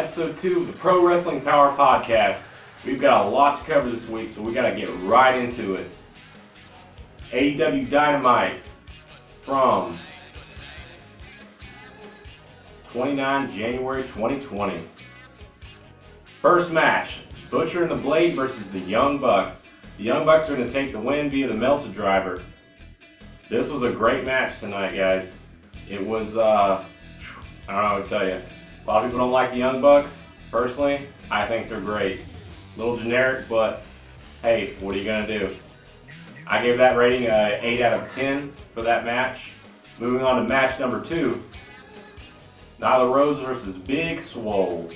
episode 2 of the Pro Wrestling Power Podcast. We've got a lot to cover this week, so we got to get right into it. AEW Dynamite from 29 January 2020. First match, Butcher and the Blade versus the Young Bucks. The Young Bucks are going to take the win via the Meltzer Driver. This was a great match tonight, guys. It was, I don't know what to tell you. A lot of people don't like the Young Bucks. Personally, I think they're great. A little generic, but hey, what are you going to do? I gave that rating 8 out of 10 for that match. Moving on to match number 2. Nyla Rose versus Big Swole.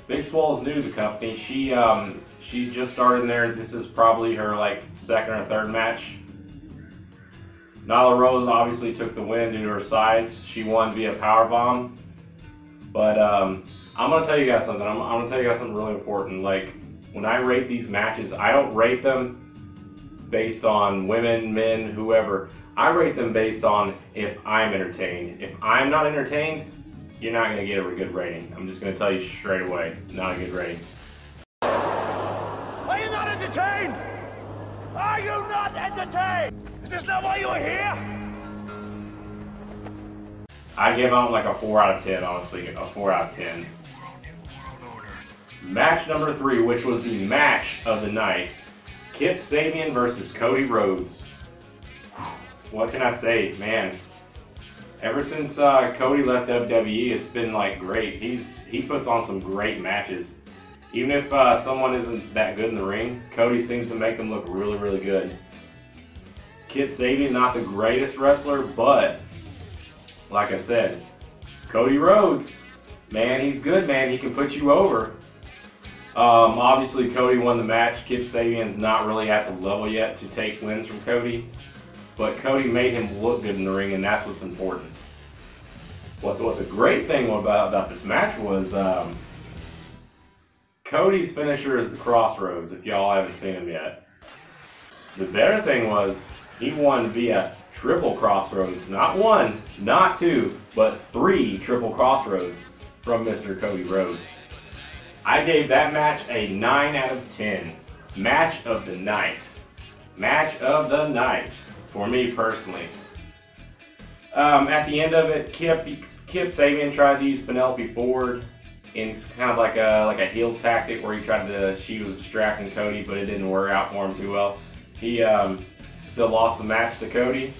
Big Swole is new to the company. She just started in there. This is probably her second or third match. Nyla Rose obviously took the win due to her size. She won via powerbomb. But I'm gonna tell you guys something. I'm gonna tell you guys something really important. Like, when I rate these matches, I don't rate them based on women, men, whoever. I rate them based on if I'm entertained. If I'm not entertained, you're not gonna get a good rating. I'm just gonna tell you straight away, not a good rating. Are you not entertained? Are you not entertained? Is this not why you are here? I give them like a 4 out of 10, honestly, a 4 out of 10. Match number 3, which was the match of the night. Kip Sabian versus Cody Rhodes. What can I say, man? Ever since Cody left WWE, it's been great. He puts on some great matches. Even if someone isn't that good in the ring, Cody seems to make them look really, really good. Kip Sabian, not the greatest wrestler, but like I said, Cody Rhodes, man, he's good, man. He can put you over. Obviously, Cody won the match. Kip Sabian's not really at the level yet to take wins from Cody, but Cody made him look good in the ring, and that's what's important. What the great thing about this match was Cody's finisher is the Crossroads, if y'all haven't seen him yet. The better thing was he won via triple Crossroads. Not 1, not 2, but 3 triple Crossroads from Mr. Cody Rhodes. I gave that match a 9 out of 10. Match of the night. Match of the night for me personally. At the end of it, Kip Sabian tried to use Penelope Ford in kind of like a heel tactic where she was distracting Cody, but it didn't work out for him too well. He still lost the match to Cody.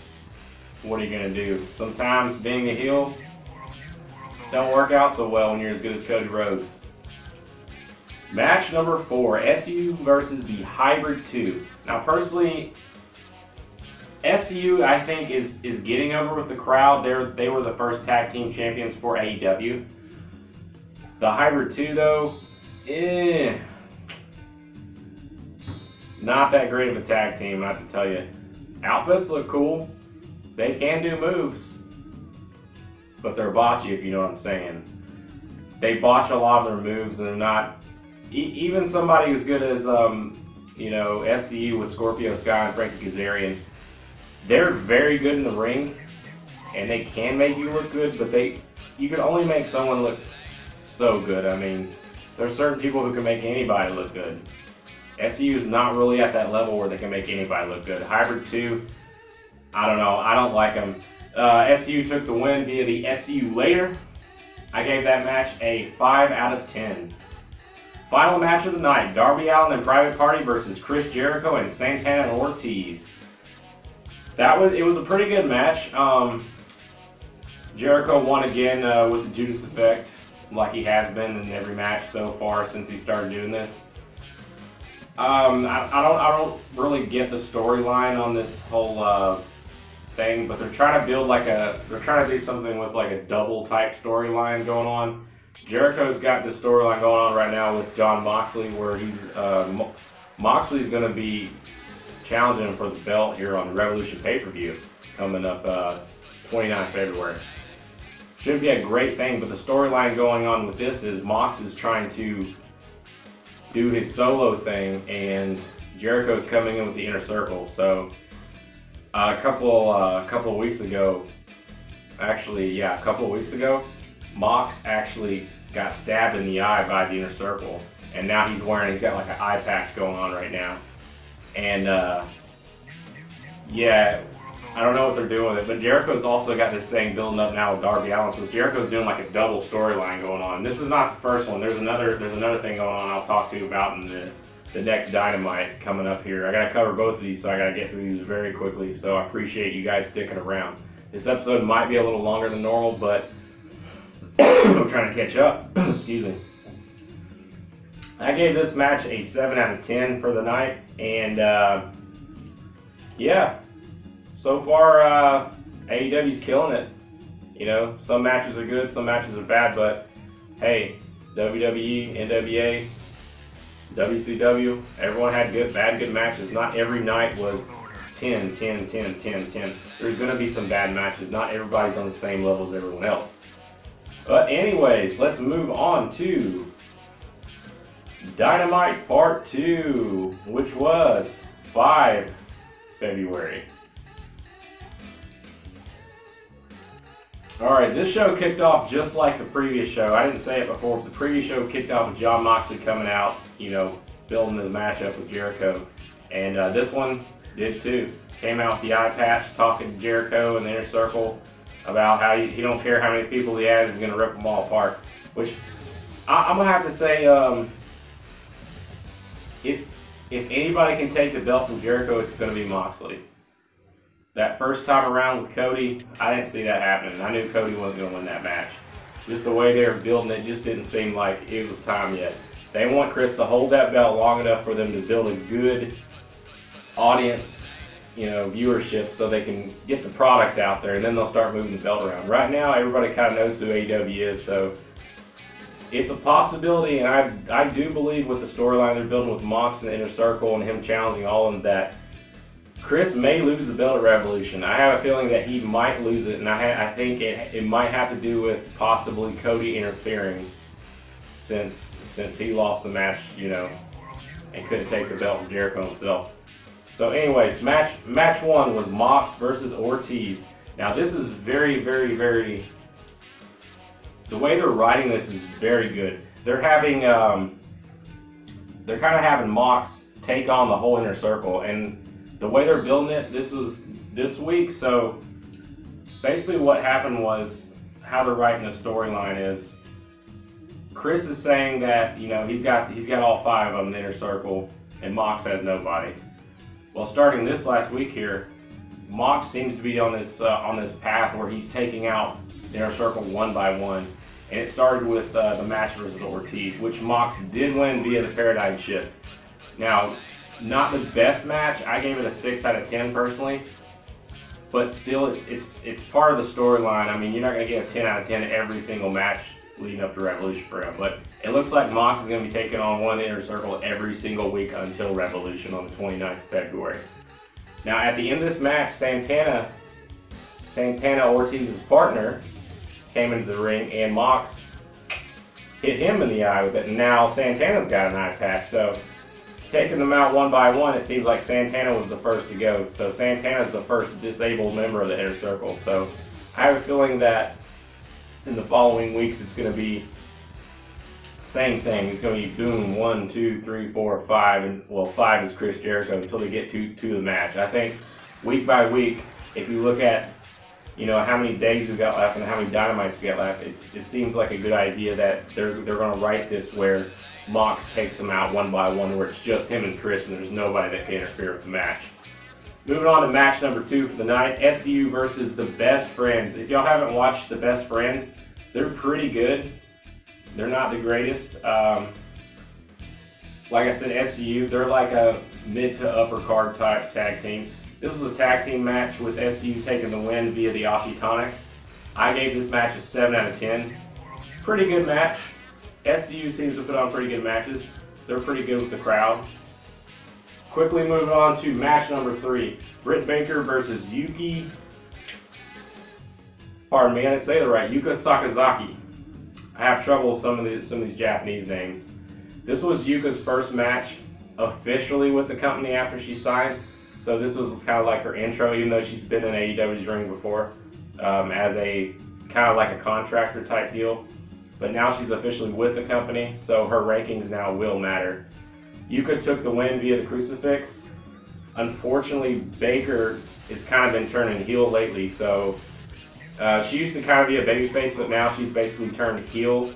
What are you gonna do? Sometimes being a heel don't work out so well when you're as good as Cody Rhodes. Match number 4, SU versus the Hybrid 2. Now personally, SU I think is getting over with the crowd. They were the first tag team champions for AEW. The Hybrid 2 though, not that great of a tag team, I have to tell you. Outfits look cool. They can do moves, but they're botchy, if you know what I'm saying. They botch a lot of their moves, and they're not. Even somebody as good as SCU with Scorpio Sky and Frankie Kazarian, they're very good in the ring, and they can make you look good, but you can only make someone look so good. I mean, there's certain people who can make anybody look good. SCU is not really at that level where they can make anybody look good. Hybrid 2, I don't know. I don't like them. SCU took the win via the SCU later. I gave that match a 5 out of 10. Final match of the night, Darby Allin and Private Party versus Chris Jericho and Santana and Ortiz. It was a pretty good match. Jericho won again with the Judas Effect, like he has been in every match so far since he started doing this. I don't really get the storyline on this whole thing, but they're trying to build they're trying to do something with a double type storyline going on. Jericho's got this storyline going on right now with Jon Moxley, where Moxley's going to be challenging him for the belt here on the Revolution pay-per-view coming up 29 February. Should be a great thing, but the storyline going on with this is Mox is trying to do his solo thing, and Jericho's coming in with the Inner Circle. So a couple of weeks ago, Mox actually got stabbed in the eye by the Inner Circle, and now he's got like an eye patch going on right now. And yeah, I don't know what they're doing with it, but Jericho's also got this thing building up now with Darby Allin. So Jericho's doing like a double storyline going on. This is not the first one. There's another thing going on I'll talk to you about in the next Dynamite coming up here. I gotta cover both of these, so I gotta get through these very quickly. So I appreciate you guys sticking around. This episode might be a little longer than normal, but I'm trying to catch up. Excuse me. I gave this match a 7 out of 10 for the night, and yeah, so far AEW's killing it. You know, some matches are good, some matches are bad, but hey, WWE, NWA, WCW, everyone had good matches. Not every night was 10, 10, 10, 10, 10. There's going to be some bad matches. Not everybody's on the same level as everyone else. But anyways, let's move on to Dynamite Part 2, which was 5 February. Alright, this show kicked off just like the previous show. I didn't say it before, but the previous show kicked off with Jon Moxley coming out, you know, building his matchup with Jericho. And this one did too. Came out with the eye patch, talking to Jericho in the Inner Circle about how he don't care how many people he has, he's going to rip them all apart. Which, I'm going to have to say, if anybody can take the belt from Jericho, it's going to be Moxley. That first time around with Cody, I didn't see that happening. I knew Cody wasn't going to win that match. Just the way they were building it just didn't seem like it was time yet. They want Chris to hold that belt long enough for them to build a good audience, you know, viewership, so they can get the product out there, and then they'll start moving the belt around. Right now, everybody kind of knows who AEW is, so it's a possibility, and I do believe with the storyline they're building with Mox in the Inner Circle and him challenging all of them that Chris may lose the belt at Revolution. I have a feeling that he might lose it, and I think it might have to do with possibly Cody interfering, since he lost the match, you know, and couldn't take the belt from Jericho himself. So anyways, match 1 was Mox versus Ortiz. Now this is very, very, very, the way they're writing this is very good. They're having, they're kind of having Mox take on the whole Inner Circle, and the way they're building it, this was this week. So basically what happened was, how they're writing the storyline is, Chris is saying that, you know, he's got all 5 of them in the Inner Circle, and Mox has nobody. Well, starting this last week here, Mox seems to be on this path where he's taking out the Inner Circle one by one, and it started with the match versus Ortiz, which Mox did win via the Paradigm Shift. Now, not the best match. I gave it a 6 out of 10 personally, but still, it's part of the storyline. I mean, you're not going to get a 10 out of 10 every single match leading up to Revolution for him, but it looks like Mox is going to be taking on one Inner Circle every single week until Revolution on the 29th of February. Now, at the end of this match, Santana, Ortiz's partner, came into the ring, and Mox hit him in the eye with it, and now Santana's got an eye patch. So taking them out one by one, it seems like Santana was the first to go. So Santana's the first disabled member of the Inner Circle. So I have a feeling that in the following weeks it's going to be the same thing. It's going to be boom, 1, 2, 3, 4, 5, and well, 5 is Chris Jericho until they get to the match. I think week by week, if you look at, you know, how many days we've got left and how many Dynamites we got left, it seems like a good idea that they're going to write this where Mox takes them out one by one, where it's just him and Chris and there's nobody that can interfere with the match. Moving on to match number 2 for the night, SCU versus the Best Friends. If y'all haven't watched the Best Friends, they're pretty good. They're not the greatest. Like I said, SCU, they're like a mid to upper card type tag team. This was a tag team match with SCU taking the win via the Ashitonic. I gave this match a 7 out of 10. Pretty good match. SCU seems to put on pretty good matches. They're pretty good with the crowd. Quickly moving on to match number 3. Britt Baker versus Yuka. Pardon me, I didn't say it right. Yuka Sakazaki. I have trouble with some of these Japanese names. This was Yuka's first match officially with the company after she signed. So this was kind of like her intro, even though she's been in AEW's ring before, as a kind of like a contractor type deal. but now she's officially with the company, so her rankings now will matter. Yuka took the win via the crucifix. Unfortunately, Baker has kind of been turning heel lately, so she used to kind of be a babyface, but now she's basically turned heel.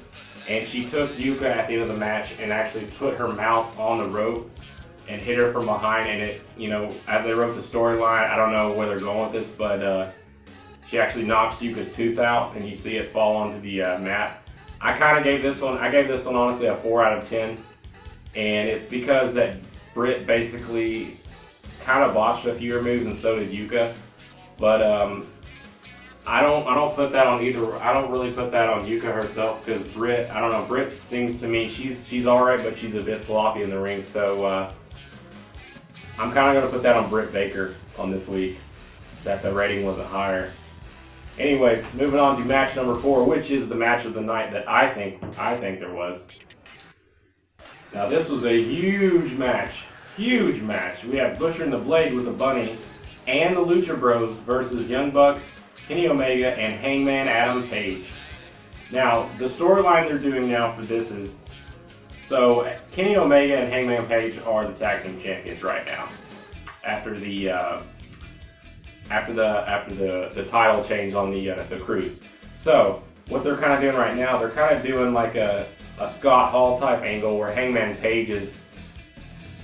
And she took Yuka at the end of the match and actually put her mouth on the rope and hit her from behind. And it, you know, as they wrote the storyline, I don't know where they're going with this, but she actually knocks Yuka's tooth out, and you see it fall onto the mat. I gave this one honestly a 4 out of 10, and it's because that Britt basically kind of botched a few moves, and so did Yuka. But I don't put that on either. I don't really put that on Yuka herself, because Britt, I don't know. Britt seems to me she's all right, but she's a bit sloppy in the ring. So I'm kind of gonna put that on Britt Baker on this week, that the rating wasn't higher. Anyways, moving on to match number 4, which is the match of the night that I think there was. Now this was a huge match. Huge match. We have Butcher and the Blade with a bunny and the Lucha Bros versus Young Bucks, Kenny Omega, and Hangman Adam Page. Now, the storyline they're doing now for this is, so Kenny Omega and Hangman Page are the tag team champions right now, after the title change on the cruise. So what they're kind of doing right now, they're kind of doing like a Scott Hall type angle where Hangman Page is,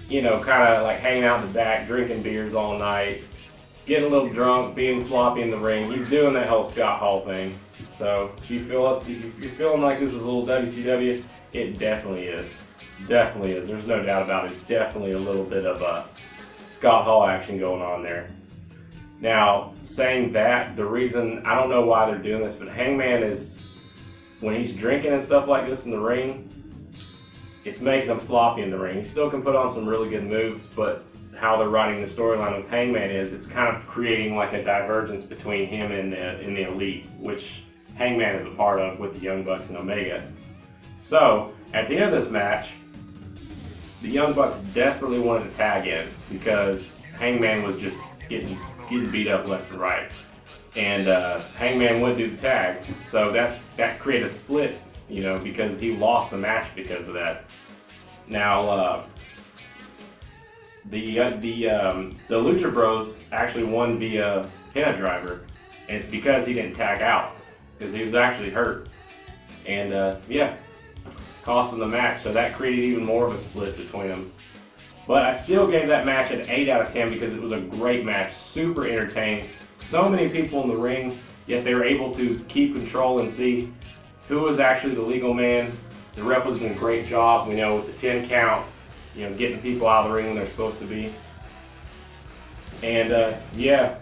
you know, kind of like hanging out in the back, drinking beers all night, getting a little drunk, being sloppy in the ring. He's doing that whole Scott Hall thing. So if you're feeling like this is a little WCW, it definitely is. Definitely is. There's no doubt about it. Definitely a little bit of Scott Hall action going on there. Now, saying that, the reason, I don't know why they're doing this, but Hangman is, when he's drinking and stuff like this in the ring, it's making him sloppy in the ring. He still can put on some really good moves, but how they're writing the storyline with Hangman is it's kind of creating like a divergence between him and the Elite, which Hangman is a part of with the Young Bucks and Omega. So, at the end of this match, the Young Bucks desperately wanted to tag in because Hangman was just getting beat up left and right. And Hangman wouldn't do the tag, so that created a split, you know, because he lost the match because of that. Now, the Lucha Bros actually won via pin driver, and it's because he didn't tag out, because he was actually hurt. And yeah, cost him the match, so that created even more of a split between them. But I still gave that match an 8 out of 10 because it was a great match, super entertaining. So many people in the ring, yet they were able to keep control and see who was actually the legal man. The ref was doing a great job, we know, with the 10 count, you know, getting people out of the ring when they're supposed to be. And yeah,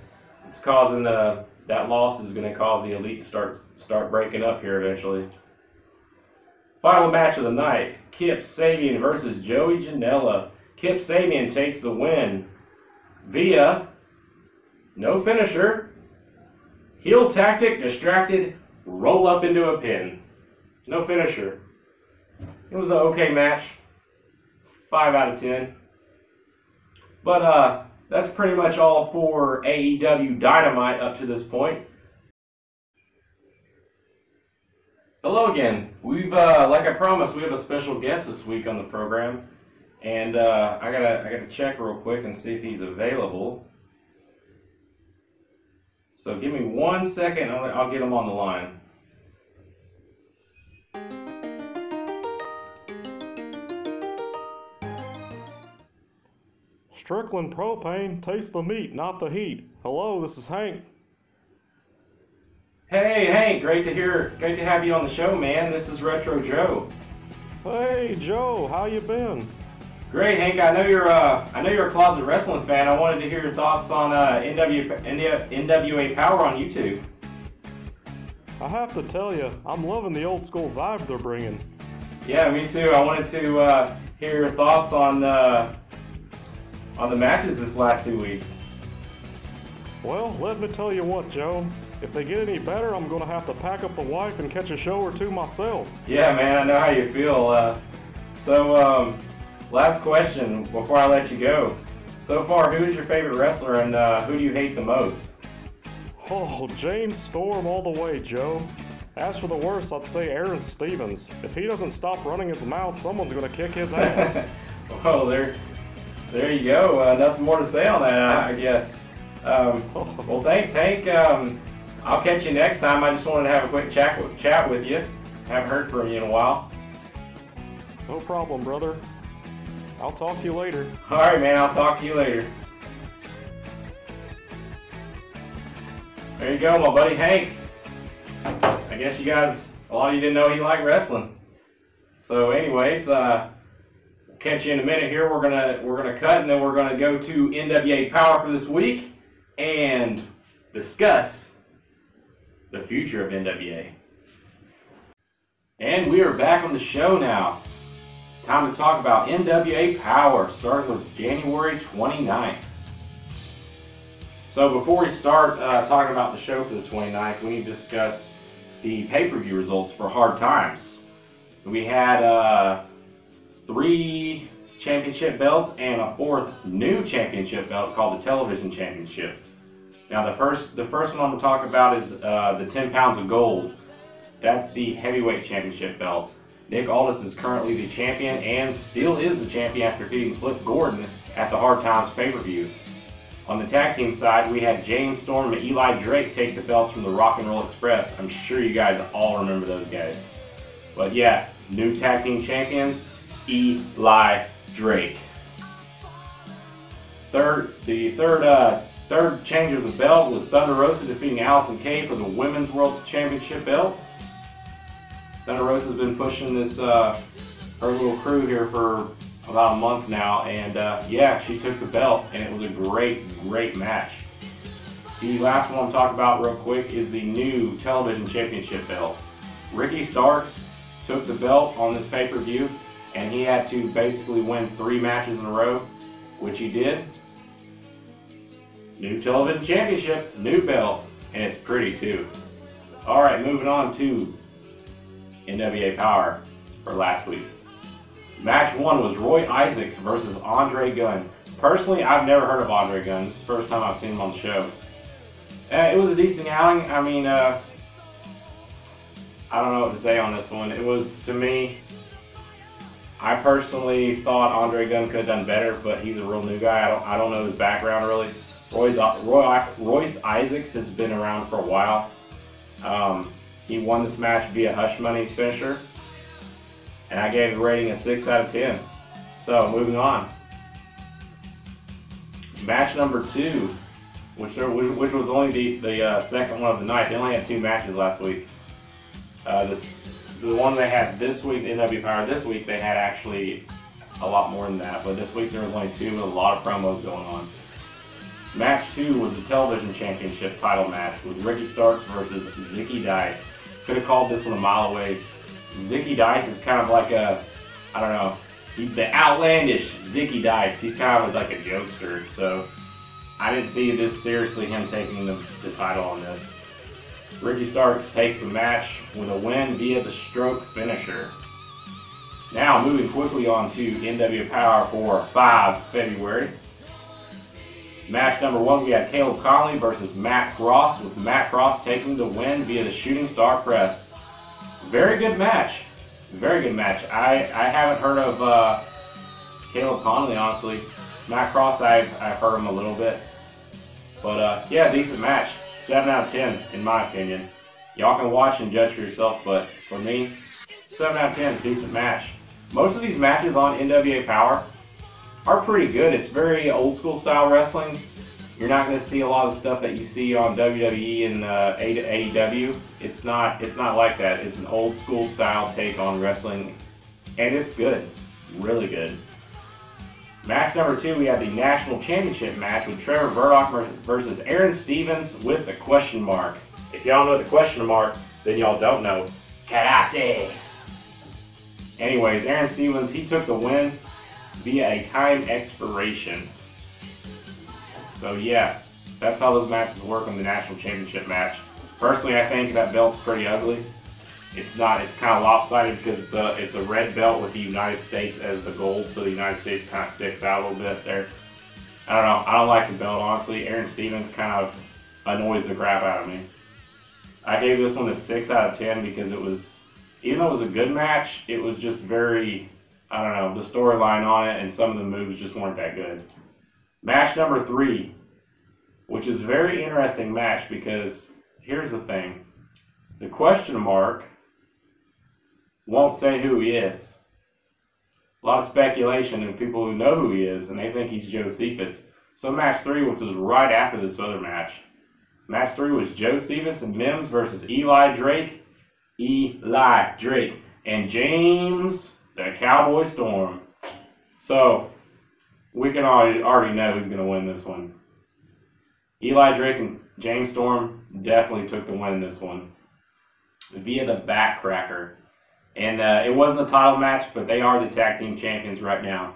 it's causing that loss is going to cause the Elite to start breaking up here eventually. Final match of the night, Kip Sabian versus Joey Janela. Kip Sabian takes the win via no finisher, heel tactic, distracted, roll up into a pin. No finisher. It was an okay match. 5 out of 10. But that's pretty much all for AEW Dynamite up to this point. Hello again. We've like I promised, we have a special guest this week on the program. And I gotta check real quick and see if he's available. So give me 1 second, and I'll get him on the line. Strickland Propane, taste the meat, not the heat. Hello, this is Hank. Hey Hank, great to have you on the show, man. This is Retro Joe. Hey Joe, how you been? Great, Hank. I know you're a closet wrestling fan. I wanted to hear your thoughts on NWA Power on YouTube. I have to tell you, I'm loving the old school vibe they're bringing. Yeah, me too. I wanted to hear your thoughts on the matches this last 2 weeks. Well, let me tell you what, Joe. If they get any better, I'm going to have to pack up the wife and catch a show or two myself. Yeah, man, I know how you feel. Last question before I let you go. So far, who is your favorite wrestler and who do you hate the most? Oh, James Storm all the way, Joe. As for the worst, I'd say Aaron Stevens. If he doesn't stop running his mouth, someone's going to kick his ass. Well, there you go. Nothing more to say on that, I guess. Well, thanks, Hank. I'll catch you next time. I just wanted to have a quick chat with you. Haven't heard from you in a while. No problem, brother. I'll talk to you later. All right, man. I'll talk to you later. There you go, my buddy Hank. I guess you guys, a lot of you didn't know he liked wrestling. So, anyways, we'll catch you in a minute here. We're gonna cut, and then we're gonna go to NWA Power for this week and discuss the future of NWA. And we are back on the show now. Time to talk about NWA Power, starting with January 29th. So before we start talking about the show for the 29th, we need to discuss the pay-per-view results for Hard Times. We had 3 championship belts and a 4th new championship belt called the Television Championship. Now the first one I'm going to talk about is the 10 pounds of gold. That's the heavyweight championship belt. Nick Aldis is currently the champion and still is the champion after beating Flip Gordon at the Hard Times pay-per-view. On the tag team side, we had James Storm and Eli Drake take the belts from the Rock and Roll Express. I'm sure you guys all remember those guys. But yeah, new tag team champions, Eli Drake. Third change of the belt was Thunder Rosa defeating Allison Kay for the Women's World Championship belt. Thunder Rosa's been pushing this her little crew here for about a month now, and yeah, she took the belt, and it was a great match. The last one I'm talking about real quick is the new Television Championship belt. Ricky Starks took the belt on this pay-per-view, and he had to basically win 3 matches in a row, which he did. New Television Championship, new belt, and it's pretty too. Alright, moving on to NWA Power for last week. Match 1 was Roy Isaacs versus Andre Gunn. Personally, I've never heard of Andre Gunn. This is the first time I've seen him on the show. It was a decent outing. I mean, I don't know what to say on this one. It was, to me, I personally thought Andre Gunn could have done better, but he's a real new guy. I don't know his background really. Royce Isaacs has been around for a while. He won this match via Hush Money finisher, and I gave the rating a 6 out of 10. So moving on. Match number 2, which was only the second one of the night. They only had 2 matches last week. The one they had this week, the NWA Power this week, they had actually a lot more than that. But this week there was only 2 with a lot of promos going on. Match 2 was the Television Championship title match with Ricky Starks versus Zicky Dice. Could have called this one a mile away. Zicky Dice is kind of like a, I don't know, he's the outlandish Zicky Dice. He's kind of like a jokester, so I didn't see this seriously, him taking the title on this. Ricky Starks takes the match with a win via the stroke finisher. Now moving quickly on to NWA Power for 5 February. Match number 1, we had Caleb Conley versus Matt Cross, with Matt Cross taking the win via the Shooting Star Press. Very good match. Very good match. I haven't heard of Caleb Conley, honestly. Matt Cross, I've heard him a little bit. But yeah, decent match. 7 out of 10, in my opinion. Y'all can watch and judge for yourself, but for me, 7 out of 10, decent match. Most of these matches on NWA Power are pretty good. It's very old school style wrestling. You're not going to see a lot of stuff that you see on WWE and AEW. It's not like that. It's an old school style take on wrestling, and it's good, really good. Match number 2, we had the National Championship match with Trevor Burdock versus Aaron Stevens with the question mark. If y'all know the question mark, then y'all don't know karate. Anyways, Aaron Stevens, he took the win via a time expiration. So yeah, that's how those matches work on the National Championship match. Personally, I think that belt's pretty ugly. It's not. It's kind of lopsided because it's a red belt with the United States as the gold, so the United States kind of sticks out a little bit there. I don't know. I don't like the belt, honestly. Aaron Stevens kind of annoys the crap out of me. I gave this one a 6 out of 10 because it was, even though it was a good match, it was just very, I don't know, the storyline on it and some of the moves just weren't that good. Match number 3, which is a very interesting match because here's the thing. The question mark won't say who he is. A lot of speculation of people who know who he is, and they think he's Josephus. So match 3, which was right after this other match. Match 3 was Josephus and Mims versus Eli Drake. Eli Drake and James the Cowboy Storm. So we can already know who's going to win this one. Eli Drake and James Storm definitely took the win in this one via the backcracker. And it wasn't a title match, but they are the tag team champions right now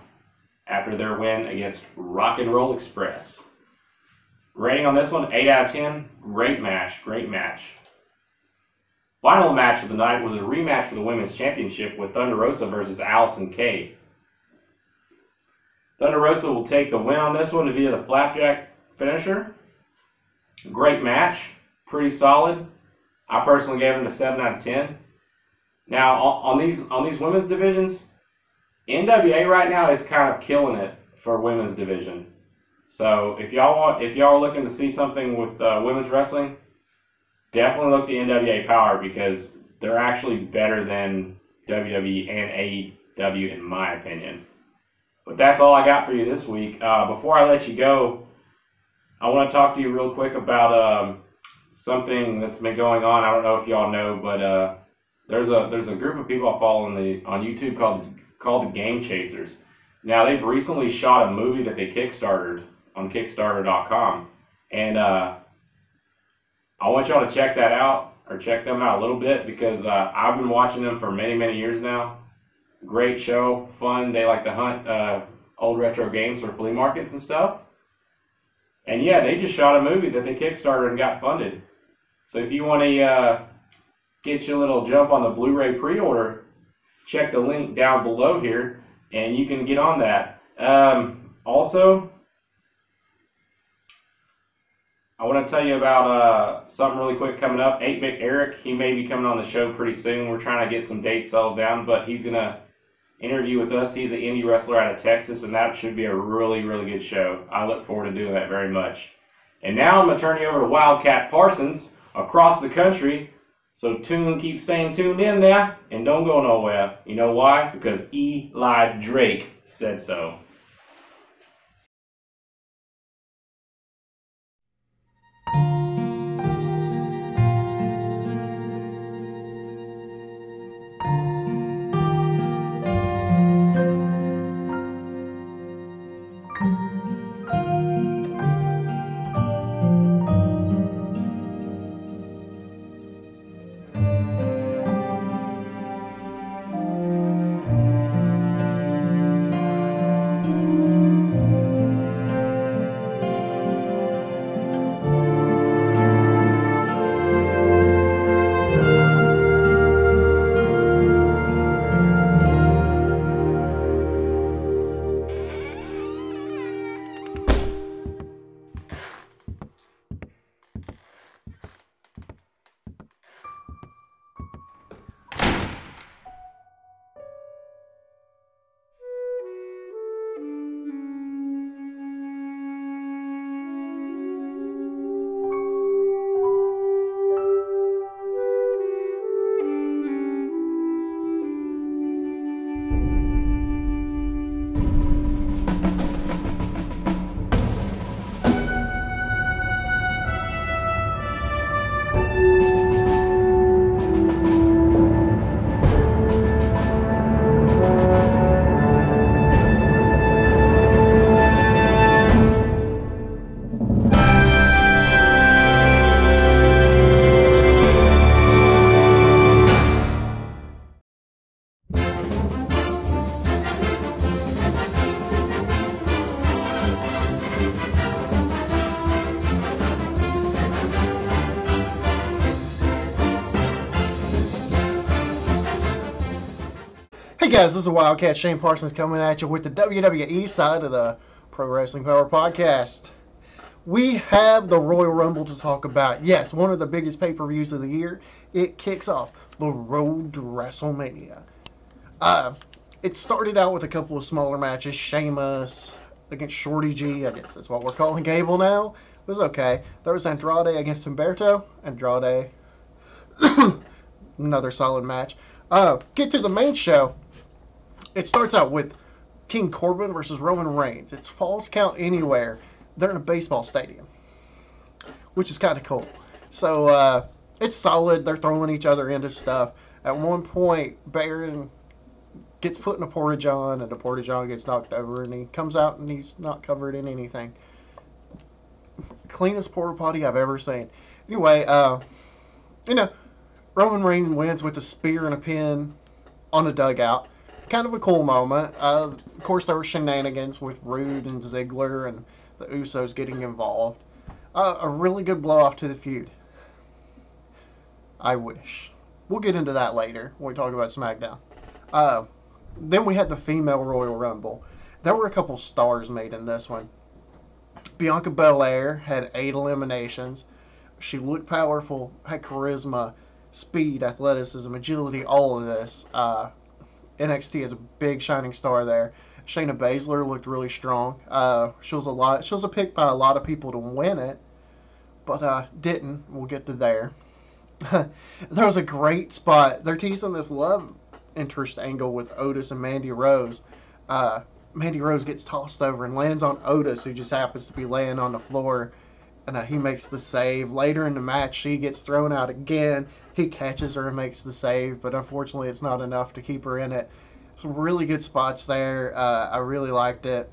after their win against Rock and Roll Express. Rating on this one, 8 out of 10. Great match, great match. Final match of the night was a rematch for the Women's Championship with Thunder Rosa versus Allison Kay. Thunder Rosa will take the win on this one via the flapjack finisher. Great match, pretty solid. I personally gave it a 7 out of 10. Now on these women's divisions, NWA right now is kind of killing it for women's division. So if y'all are looking to see something with women's wrestling, definitely look to NWA Power because they're actually better than WWE and AEW in my opinion. But that's all I got for you this week. Before I let you go, I want to talk to you real quick about something that's been going on. I don't know if y'all know, but there's a group of people I follow on YouTube called the Game Chasers. Now they've recently shot a movie that they kickstarted on Kickstarter.com, and I want y'all to check that out or check them out a little bit because I've been watching them for many years now. Great show, fun. They like to hunt old retro games for flea markets and stuff. And yeah, they just shot a movie that they kickstarted and got funded. So if you want to get you a little jump on the Blu-ray pre-order, check the link down below here and you can get on that. Also, I want to tell you about something really quick coming up. 8-Bit Eric, he may be coming on the show pretty soon. We're trying to get some dates settled down, but he's going to interview with us. He's an indie wrestler out of Texas, and that should be a really good show. I look forward to doing that very much. And now I'm going to turn you over to Wildcat Parsons across the country. So keep staying tuned in there, and don't go nowhere. You know why? Because Eli Drake said so. Hey guys, this is Wildcat Shane Parsons coming at you with the WWE side of the Pro Wrestling Power Podcast. we have the Royal Rumble to talk about. Yes, one of the biggest pay-per-views of the year. It kicks off the road to WrestleMania. It started out with a couple of smaller matches. Sheamus against Shorty G. I guess that's what we're calling Gable now. It was okay. There was Andrade against Humberto. Andrade. Another solid match. Get to the main show. It starts out with King Corbin versus Roman Reigns. It's Falls Count Anywhere. They're in a baseball stadium, which is kind of cool. So it's solid. They're throwing each other into stuff. At one point, Baron gets put in a porta-john, and the porta-john gets knocked over, and he comes out, and he's not covered in anything. Cleanest porta potty I've ever seen. Anyway, Roman Reigns wins with a spear and a pin on a dugout. Kind of a cool moment. Of course, there were shenanigans with Rude and Ziggler and the Usos getting involved. A really good blow-off to the feud. I wish. We'll get into that later when we talk about SmackDown. Then we had the female Royal Rumble. There were a couple stars made in this one. Bianca Belair had 8 eliminations. She looked powerful, had charisma, speed, athleticism, agility, all of this. NXT is a big shining star there. Shayna Baszler looked really strong. She was a pick by a lot of people to win it, but didn't. We'll get to there. There was a great spot. They're teasing this love interest angle with Otis and Mandy Rose. Mandy Rose gets tossed over and lands on Otis, who just happens to be laying on the floor, and he makes the save. Later in the match, she gets thrown out again. He catches her and makes the save, but unfortunately it's not enough to keep her in it. Some really good spots there. I really liked it.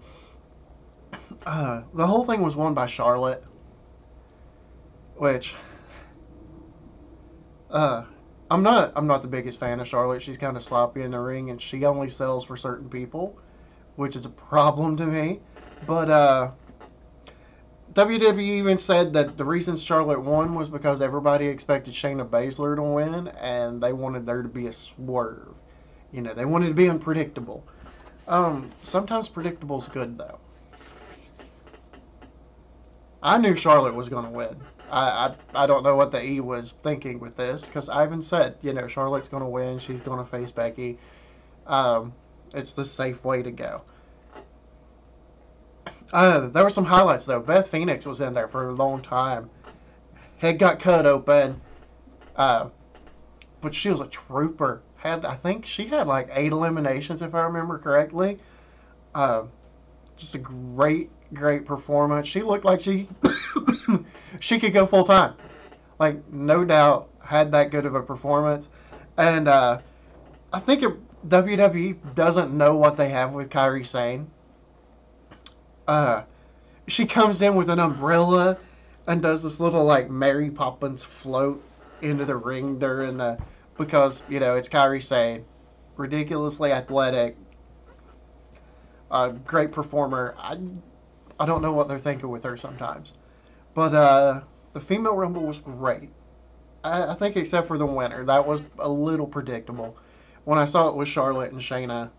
The whole thing was won by Charlotte, which I'm not the biggest fan of Charlotte. She's kind of sloppy in the ring, and she only sells for certain people, which is a problem to me. But WWE even said that the reason Charlotte won was because everybody expected Shayna Baszler to win, and they wanted there to be a swerve. They wanted to be unpredictable. Sometimes predictable's good, though. I knew Charlotte was going to win. I don't know what the E was thinking with this, because Ivan said, Charlotte's going to win. She's going to face Becky. It's the safe way to go. There were some highlights, though. Beth Phoenix was in there for a long time. Head got cut open. But she was a trooper. I think she had like 8 eliminations, if I remember correctly. Just a great performance. She looked like she she could go full time. Like, no doubt, had that good of a performance. And I think WWE doesn't know what they have with Kairi Sane. She comes in with an umbrella and does this little like Mary Poppins float into the ring during because it's Kairi Sane, ridiculously athletic, great performer. I don't know what they're thinking with her sometimes, but the female Rumble was great. I think except for the winner, that was a little predictable. When I saw it was Charlotte and Shayna,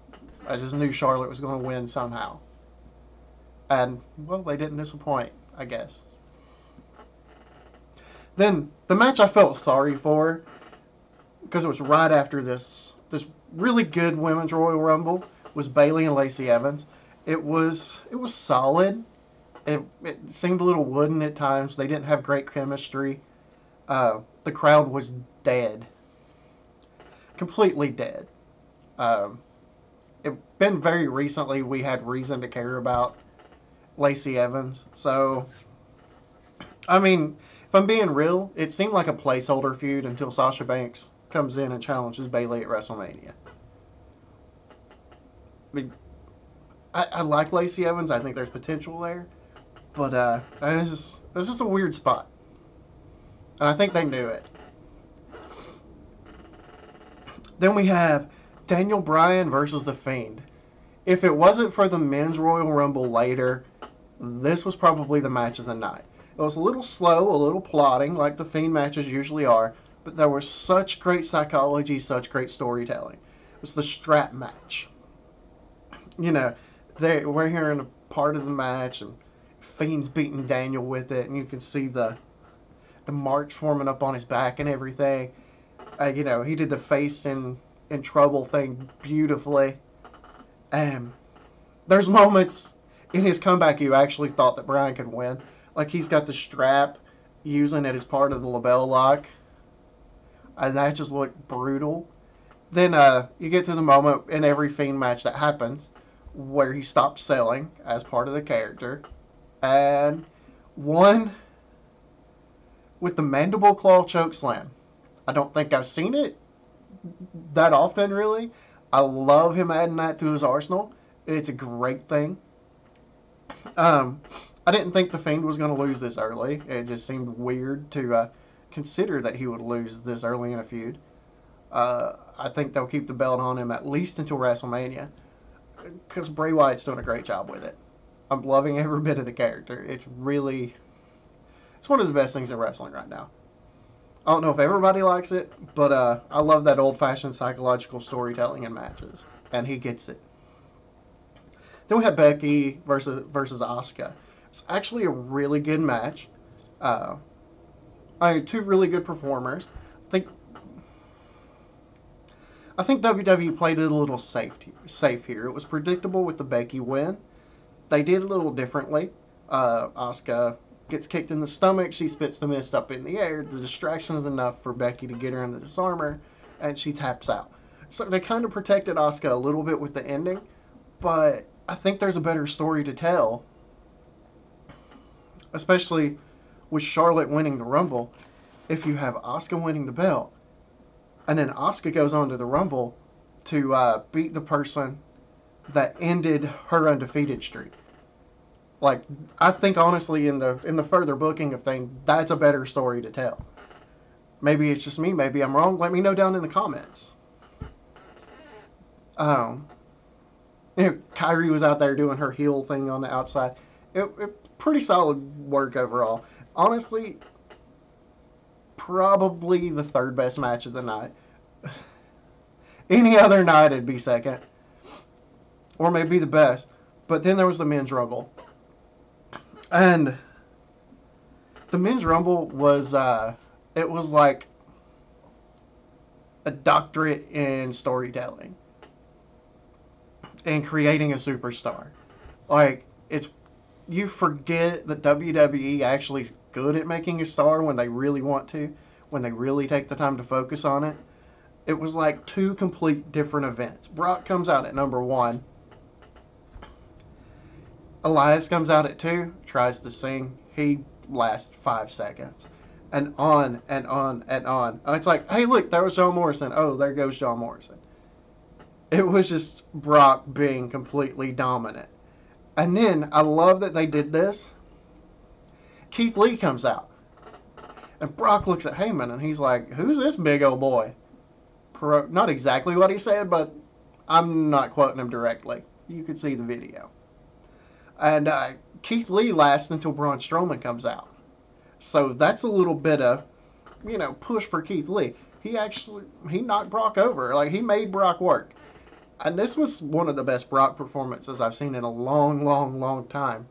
I just knew Charlotte was going to win somehow. And, well, they didn't disappoint, I guess. Then, the match I felt sorry for, because it was right after this really good Women's Royal Rumble, was Bayley and Lacey Evans. It was solid. It seemed a little wooden at times. They didn't have great chemistry. The crowd was dead. Completely dead. It's been very recently we had reason to care about Lacey Evans. So, I mean, if I'm being real, it seemed like a placeholder feud until Sasha Banks comes in and challenges Bayley at WrestleMania. I mean, I like Lacey Evans. I think there's potential there. But it's just a weird spot. And I think they knew it. Then we have Daniel Bryan versus The Fiend. If it wasn't for the Men's Royal Rumble later, this was probably the match of the night. It was a little slow, a little plodding, like the Fiend matches usually are, but there was such great psychology, such great storytelling. It was the strap match. We're hearing a part of the match, and Fiend's beating Daniel with it, and you can see the marks forming up on his back and everything. You know, he did the face in trouble thing beautifully. There's moments in his comeback you actually thought that Bryan could win. Like, he's got the strap using it as part of the label lock, and that just looked brutal. Then you get to the moment in every Fiend match that happens where he stops selling as part of the character, and won with the mandible claw choke slam. I don't think I've seen it that often, really. I love him adding that to his arsenal. It's a great thing. I didn't think the Fiend was going to lose this early. It just seemed weird to consider that he would lose this early in a feud. I think they'll keep the belt on him at least until WrestleMania, because Bray Wyatt's doing a great job with it. I'm loving every bit of the character. It's one of the best things in wrestling right now. I don't know if everybody likes it, but I love that old-fashioned psychological storytelling in matches, and he gets it. Then we have Becky versus Asuka. It's actually a really good match. Two really good performers. I think WWE played it a little safe here. It was predictable with the Becky win. They did it a little differently. Asuka gets kicked in the stomach. She spits the mist up in the air. The distraction is enough for Becky to get her in the disarmer, and she taps out. So they kind of protected Asuka a little bit with the ending, but I think there's a better story to tell, especially with Charlotte winning the Rumble. If you have Asuka winning the belt, and then Asuka goes on to the Rumble to beat the person that ended her undefeated streak. Like, I think honestly in the further booking of things, that's a better story to tell. Maybe it's just me, maybe I'm wrong. Let me know down in the comments. Kyrie was out there doing her heel thing on the outside. It pretty solid work overall. Honestly, probably the third best match of the night. Any other night it'd be second, or maybe the best. But then there was the Men's Rumble, and the Men's Rumble was it was like a doctorate in storytelling and creating a superstar. Like, you forget that WWE actually is good at making a star when they really want to, when they really take the time to focus on it. It was like two complete different events. Brock comes out at number 1. Elias comes out at 2, tries to sing. He lasts 5 seconds. And on and on and on. It's like, hey, look, there was John Morrison. Oh, there goes John Morrison. It was just Brock being completely dominant. And then, I love that they did this. Keith Lee comes out. And Brock looks at Heyman and he's like, who's this big old boy? Not exactly what he said, but I'm not quoting him directly. You could see the video. And Keith Lee lasts until Braun Strowman comes out. So that's a little bit of, push for Keith Lee. He knocked Brock over. Like, he made Brock work. And this was one of the best Brock performances I've seen in a long, long, long time.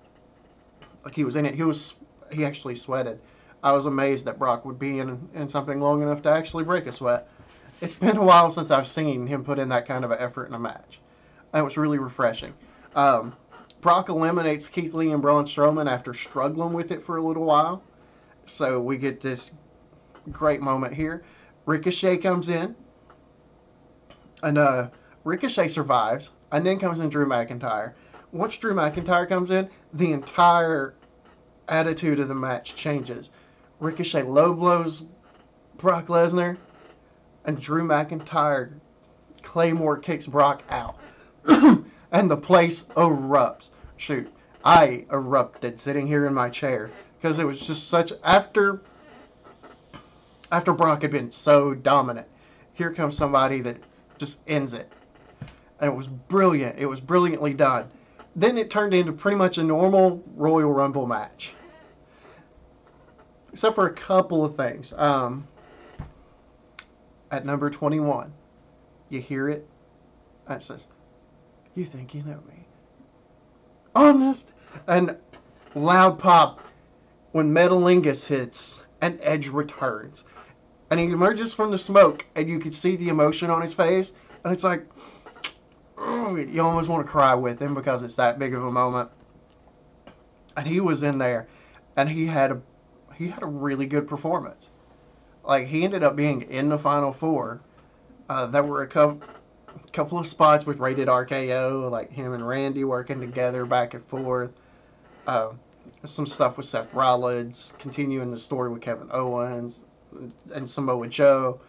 Like, he was in it. He actually sweated. I was amazed that Brock would be in something long enough to actually break a sweat. It's been a while since I've seen him put in that kind of an effort in a match. That was really refreshing. Brock eliminates Keith Lee and Braun Strowman after struggling with it for a little while. So we get this great moment here. Ricochet comes in. And Ricochet survives. And then comes in Drew McIntyre. Once Drew McIntyre comes in, the entire attitude of the match changes. Ricochet low blows Brock Lesnar. And Drew McIntyre Claymore kicks Brock out. And the place erupts. Shoot, I erupted sitting here in my chair. Because it was just such... After Brock had been so dominant, here comes somebody that just ends it. And it was brilliant. It was brilliantly done. Then it turned into pretty much a normal Royal Rumble match. Except for a couple of things. At number 21, you hear it, and it says, you think you know me? Honest? And Loud pop when Metalingus hits and Edge returns. And he emerges from the smoke, and you can see the emotion on his face, and it's like, oh, you almost want to cry with him because it's that big of a moment. And he was in there, and he had a really good performance. Like, he ended up being in the Final Four. There were a couple of spots with Rated RKO, like him and Randy working together back and forth. Some stuff with Seth Rollins, continuing the story with Kevin Owens and Samoa Joe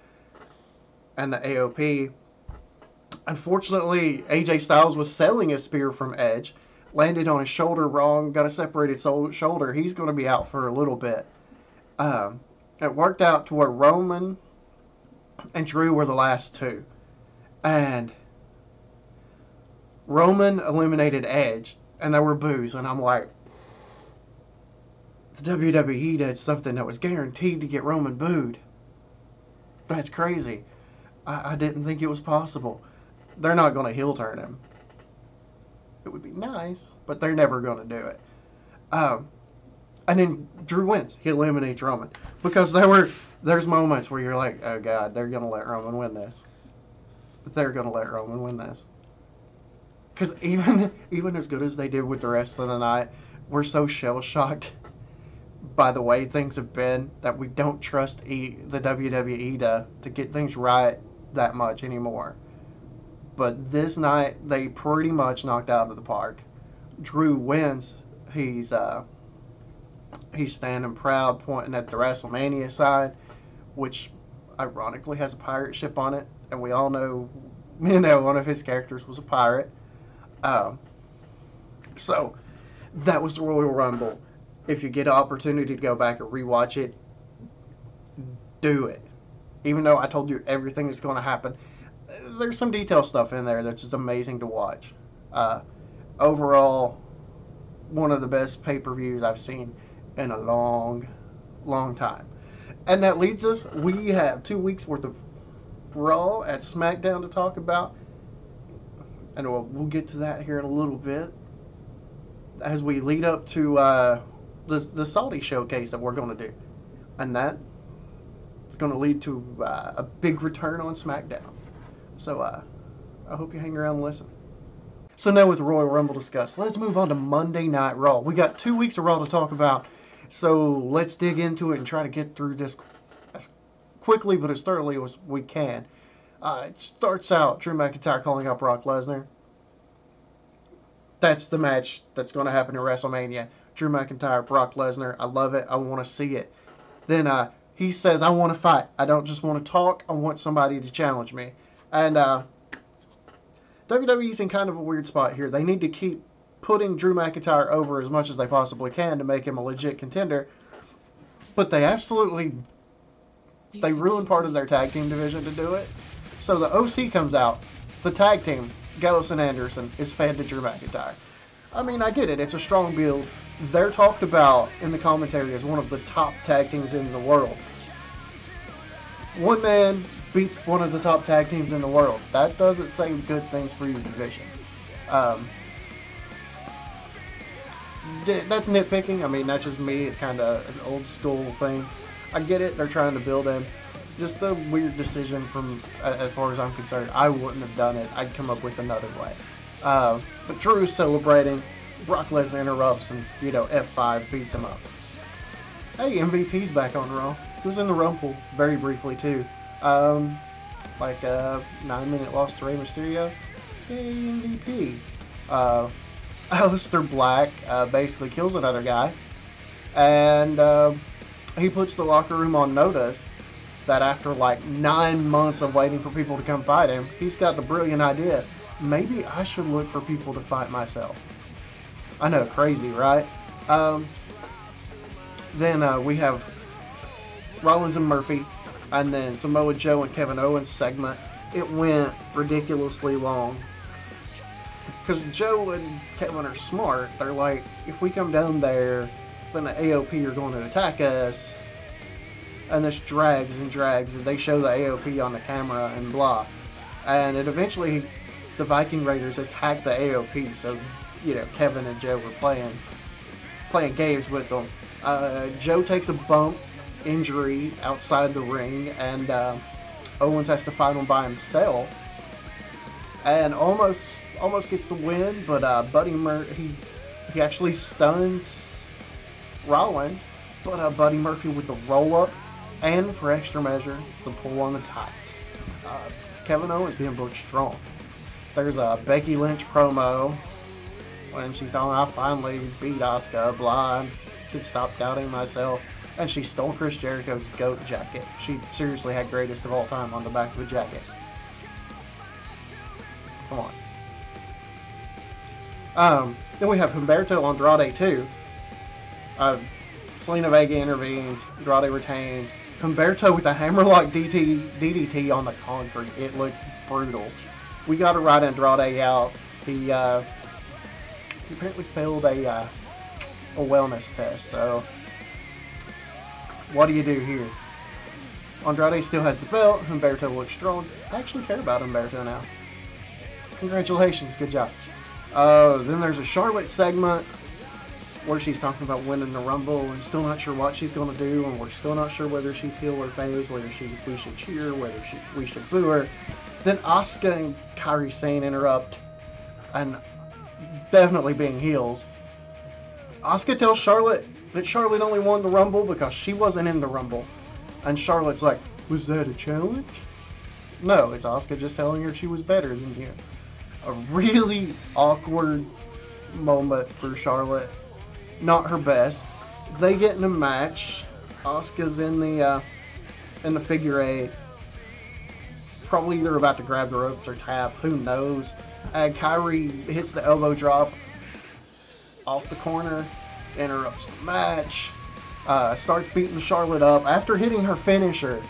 and the AOP. Unfortunately, AJ Styles was selling a spear from Edge, landed on his shoulder wrong, got a separated shoulder. He's going to be out for a little bit. It worked out to where Roman and Drew were the last two. And Roman eliminated Edge, and there were boos, and I'm like, the WWE did something that was guaranteed to get Roman booed. That's crazy. I didn't think it was possible. They're not going to heel turn him. It would be nice, but they're never going to do it. And then Drew wins. He eliminates Roman. Because there's moments where you're like, oh God, they're going to let Roman win this. They're going to let Roman win this. Because even as good as they did with the rest of the night, we're so shell-shocked by the way things have been that we don't trust the WWE to get things right that much anymore. But this night, they pretty much knocked out of the park. Drew wins. He's standing proud, pointing at the WrestleMania sign, which ironically has a pirate ship on it, and we all know, one of his characters was a pirate. So that was the Royal Rumble. If you get an opportunity to go back and rewatch it, do it. Even though I told you everything that's going to happen, there's some detail stuff in there that's just amazing to watch. Overall, one of the best pay-per-views I've seen in a long, long time. And that leads us, we have 2 weeks worth of Raw at SmackDown to talk about. And we'll get to that here in a little bit. As we lead up to the Saudi showcase that we're going to do. And that is going to lead to a big return on SmackDown. So I hope you hang around and listen. So now with Royal Rumble discussed, let's move on to Monday Night Raw. We got 2 weeks of Raw to talk about, so let's dig into it and try to get through this as quickly but as thoroughly as we can. It starts out Drew McIntyre calling out Brock Lesnar. That's the match that's going to happen at WrestleMania. Drew McIntyre, Brock Lesnar. I love it. I want to see it. Then he says, I want to fight. I don't just want to talk. I want somebody to challenge me. And WWE's in kind of a weird spot here. They need to keep putting Drew McIntyre over as much as they possibly can to make him a legit contender. But they ruined part of their tag team division to do it. So the OC comes out. The tag team, Gallows and Anderson, is fed to Drew McIntyre. I mean, I get it. It's a strong build. They're talked about in the commentary as one of the top tag teams in the world. One man beats one of the top tag teams in the world. That doesn't say good things for your division. That's nitpicking. I mean, that's just me. It's kind of an old school thing. I get it. They're trying to build him. Just a weird decision from, as far as I'm concerned. I wouldn't have done it. I'd come up with another way. But Drew's celebrating. Brock Lesnar interrupts and, F5 beats him up. Hey, MVP's back on Raw. He was in the Rumble very briefly, too. Like a 9-minute loss to Rey Mysterio. Yay, MVP. Aleister Black basically kills another guy. And he puts the locker room on notice that after like 9 months of waiting for people to come fight him, he's got the brilliant idea. Maybe I should look for people to fight myself. I know, crazy, right? Then we have Rollins and Murphy, and then Samoa Joe and Kevin Owens segment. It went ridiculously long. Because Joe and Kevin are smart. They're like, if we come down there, then the AOP are going to attack us. And this drags and drags, and they show the AOP on the camera and blah. And it eventually, the Viking Raiders attack the AOP, so, Kevin and Joe were playing playing games with them. Joe takes a bump injury outside the ring, and Owens has to fight him by himself, and almost gets the win. But Buddy Murphy, he actually stuns Rollins, but Buddy Murphy with the roll up, and for extra measure, the pull on the tights. Kevin Owens being booked strong. There's a Becky Lynch promo when she's talking, I finally beat Asuka, blind, could stop doubting myself. And she stole Chris Jericho's GOAT jacket. She seriously had greatest of all time on the back of the jacket. Come on. Then we have Humberto Andrade too. Selena Vega intervenes, Andrade retains. Humberto with a hammerlock DDT on the concrete. It looked brutal. We got to ride Andrade out. He apparently failed a wellness test, so what do you do here? Andrade still has the belt. Humberto looks strong. I actually care about Humberto now. Congratulations, good job. Then there's a Charlotte segment where she's talking about winning the Rumble and still not sure what she's going to do, and we're still not sure whether she's heel or face, whether we should cheer, whether we should boo her. Then Asuka and Kairi Sane interrupt, and definitely being heels. Asuka tells Charlotte that Charlotte only won the Rumble because she wasn't in the Rumble. And Charlotte's like, was that a challenge? No, it's Asuka just telling her she was better than you. A really awkward moment for Charlotte. Not her best. They get in a match. Asuka's in the figure eight. Probably either about to grab the ropes or tap. Who knows? And Kairi hits the elbow drop off the corner. Interrupts the match. Starts beating Charlotte up. After hitting her finisher,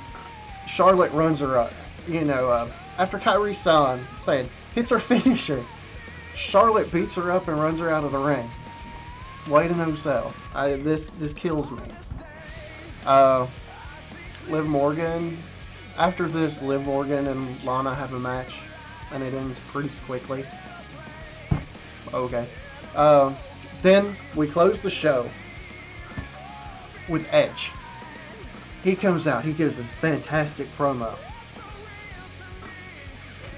Charlotte runs her up. After Kairi's son saying, hits her finisher, Charlotte beats her up and runs her out of the ring. Way to no sell. This kills me. Liv Morgan. After this, Liv Morgan and Lana have a match, and it ends pretty quickly. Okay. Then we close the show with Edge. He comes out. He gives this fantastic promo.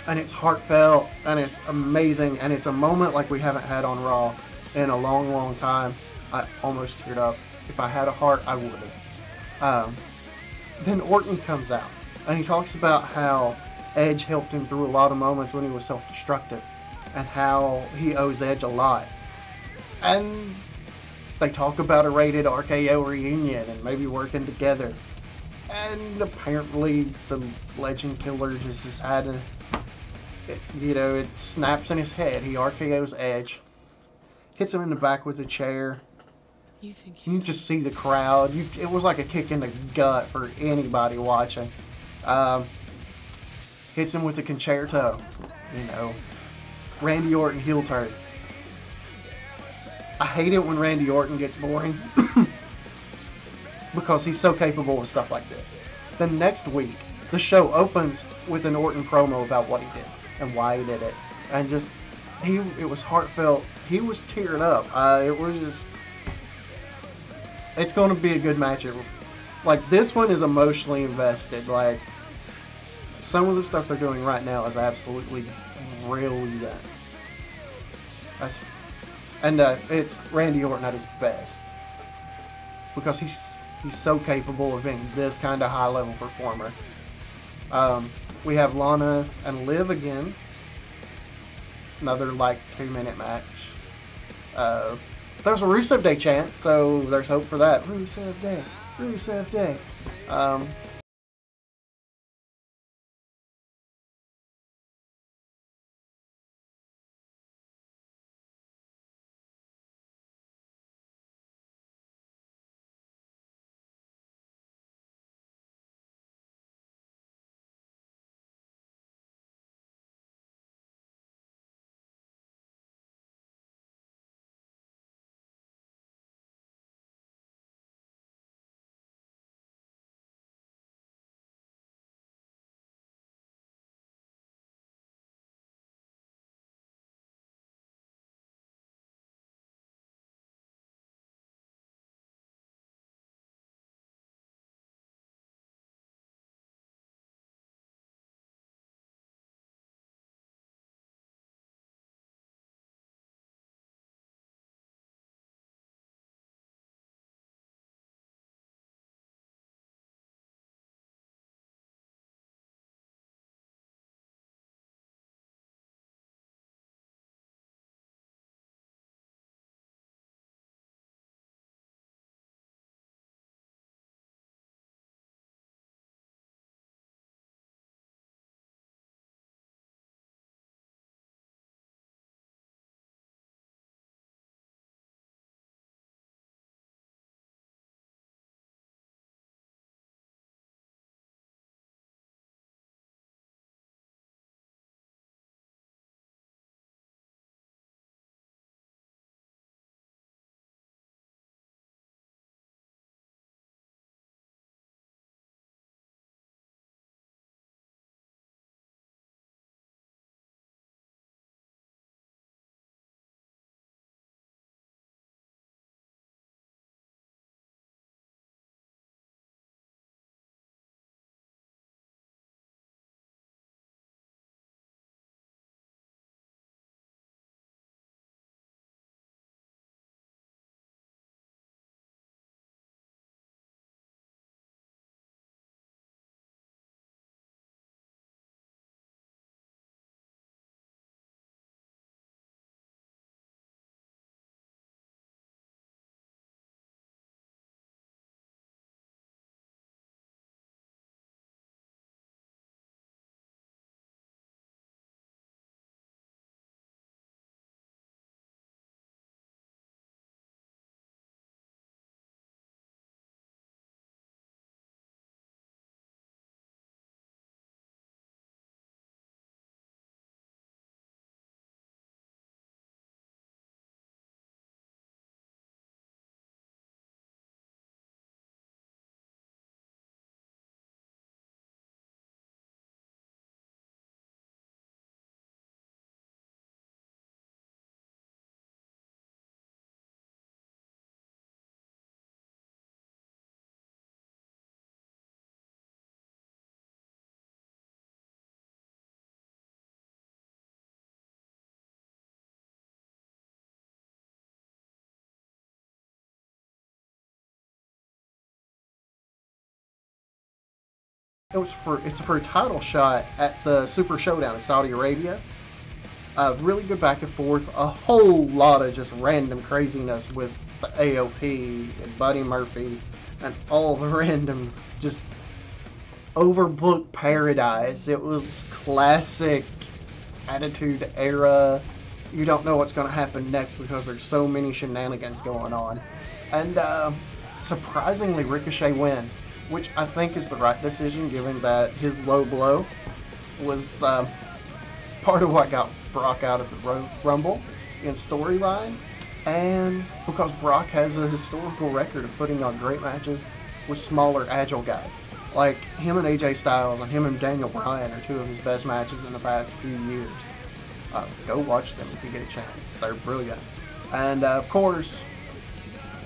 And it's heartfelt, and it's amazing, and it's a moment like we haven't had on Raw in a long, long time. I almost teared up. If I had a heart, I would have. Then Orton comes out, and he talks about how Edge helped him through a lot of moments when he was self-destructive, and how he owes Edge a lot. And they talk about a rated RKO reunion and maybe working together. And apparently the Legend Killer just has had it snaps in his head. He RKO's Edge. Hits him in the back with a chair. You just see the crowd. It was like a kick in the gut for anybody watching. Hits him with the concerto. Randy Orton heel turn. I hate it when Randy Orton gets boring because he's so capable of stuff like this. Then next week, the show opens with an Orton promo about what he did and why he did it, and it was heartfelt. He was tearing up. It's going to be a good match. Like, this one is emotionally invested. Like, some of the stuff they're doing right now is absolutely brilliant. It's Randy Orton at his best, because he's so capable of being this kind of high level performer. We have Lana and Liv again. Another 2-minute match. There's a Rusev Day chant, so there's hope for that. Rusev Day, Rusev Day. It's for a title shot at the Super Showdown in Saudi Arabia. Really good back and forth. A whole lot of just random craziness with the AOP and Buddy Murphy and all the random just overbooked paradise. It was classic Attitude Era. You don't know what's going to happen next because there's so many shenanigans going on. And surprisingly, Ricochet wins, which I think is the right decision given that his low blow was part of what got Brock out of the Rumble in storyline, and because Brock has a historical record of putting on great matches with smaller, agile guys. Like him and AJ Styles and him and Daniel Bryan are two of his best matches in the past few years. Go watch them if you get a chance. They're brilliant. And of course,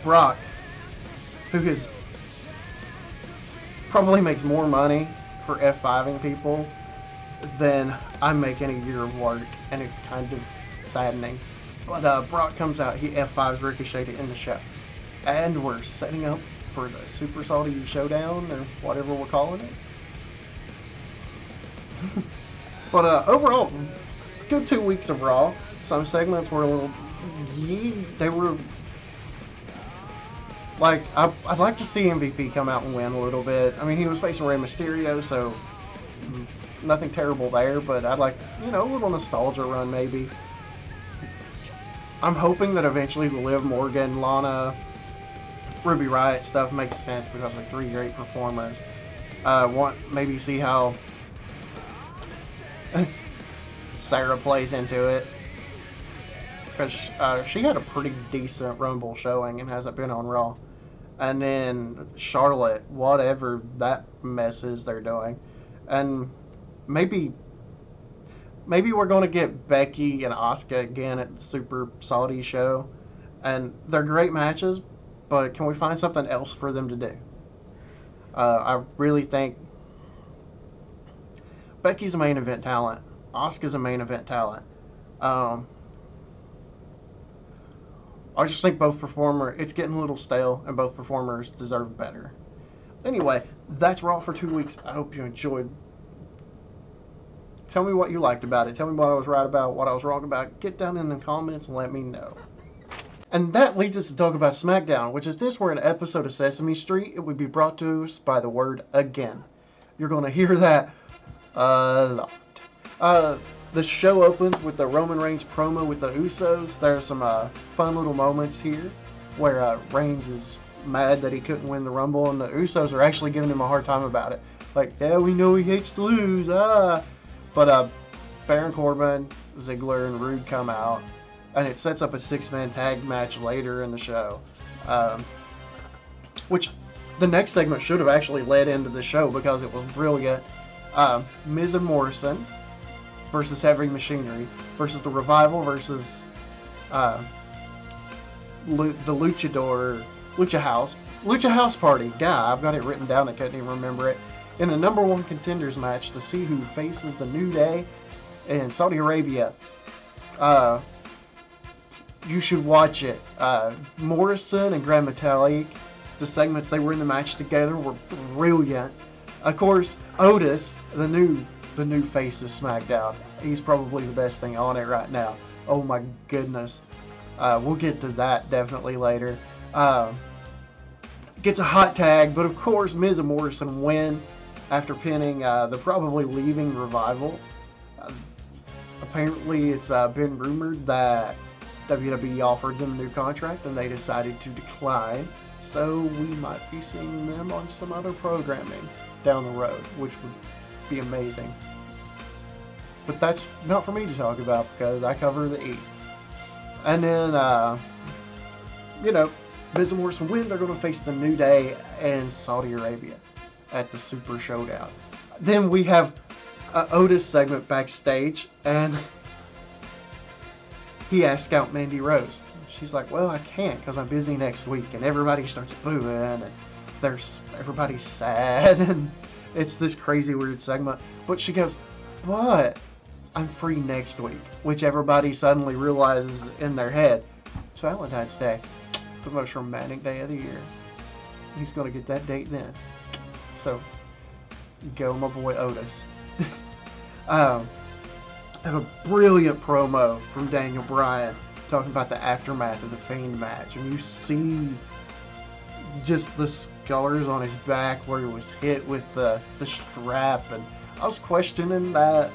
Brock, who has probably makes more money for F5ing people than I make in a year of work, and it's kind of saddening. But Brock comes out, he F5s Ricochet to end the show. And we're setting up for the Super Saudi Showdown, or whatever we're calling it. But overall, good 2 weeks of Raw. Some segments were a little... they were... Like, I'd like to see MVP come out and win a little bit. I mean, he was facing Rey Mysterio, so nothing terrible there, but I'd like, a little nostalgia run maybe. I'm hoping that eventually the Liv Morgan, Lana, Ruby Riott stuff makes sense because they're three great performers. Maybe see how Sarah plays into it, because she had a pretty decent Rumble showing and hasn't been on Raw. And then Charlotte, whatever that mess is they're doing. And maybe we're going to get Becky and Asuka again at the Super Saudi show. And they're great matches, but can we find something else for them to do? I really think Becky's a main event talent. Asuka's a main event talent. I just think it's getting a little stale, and both performers deserve better. Anyway, that's Raw for 2 weeks. I hope you enjoyed. Tell me what you liked about it. Tell me what I was right about, what I was wrong about. Get down in the comments and let me know. And that leads us to talk about SmackDown, which if this were an episode of Sesame Street, it would be brought to us by the word again. You're going to hear that a lot. The show opens with the Roman Reigns promo with the Usos. There's some fun little moments here where Reigns is mad that he couldn't win the Rumble, and the Usos are actually giving him a hard time about it. Like, yeah, we know he hates to lose, But Baron Corbin, Ziggler, and Rude come out, and it sets up a six-man tag match later in the show. Which the next segment should have actually led into the show because it was brilliant. Miz and Morrison versus Heavy Machinery versus the Revival versus the Lucha House Party. God, I've got it written down. I couldn't even remember it. In a #1 contenders match to see who faces the New Day in Saudi Arabia. You should watch it. Morrison and Grand Metalik, the segments they were in the match together were brilliant. Of course, Otis, the new face of SmackDown. He's probably the best thing on it right now. Oh my goodness. We'll get to that definitely later. Gets a hot tag, but of course Miz and Morrison win after pinning the probably leaving Revival. Apparently it's been rumored that WWE offered them a new contract and they decided to decline. So we might be seeing them on some other programming down the road, which would be amazing. But that's not for me to talk about because I cover the E. And then, Miz and Morrison win. They're going to face the New Day in Saudi Arabia at the Super Showdown. Then we have an Otis segment backstage, and he asks out Mandy Rose. She's like, well, I can't because I'm busy next week. And everybody starts booing, and everybody's sad, and it's this crazy weird segment. But she goes, but I'm free next week, which everybody suddenly realizes in their head. It's Valentine's Day, the most romantic day of the year. He's going to get that date then. So, Go, my boy Otis. I have a brilliant promo from Daniel Bryan talking about the aftermath of the Fiend match, and you see just the scars on his back where he was hit with the strap, and I was questioning the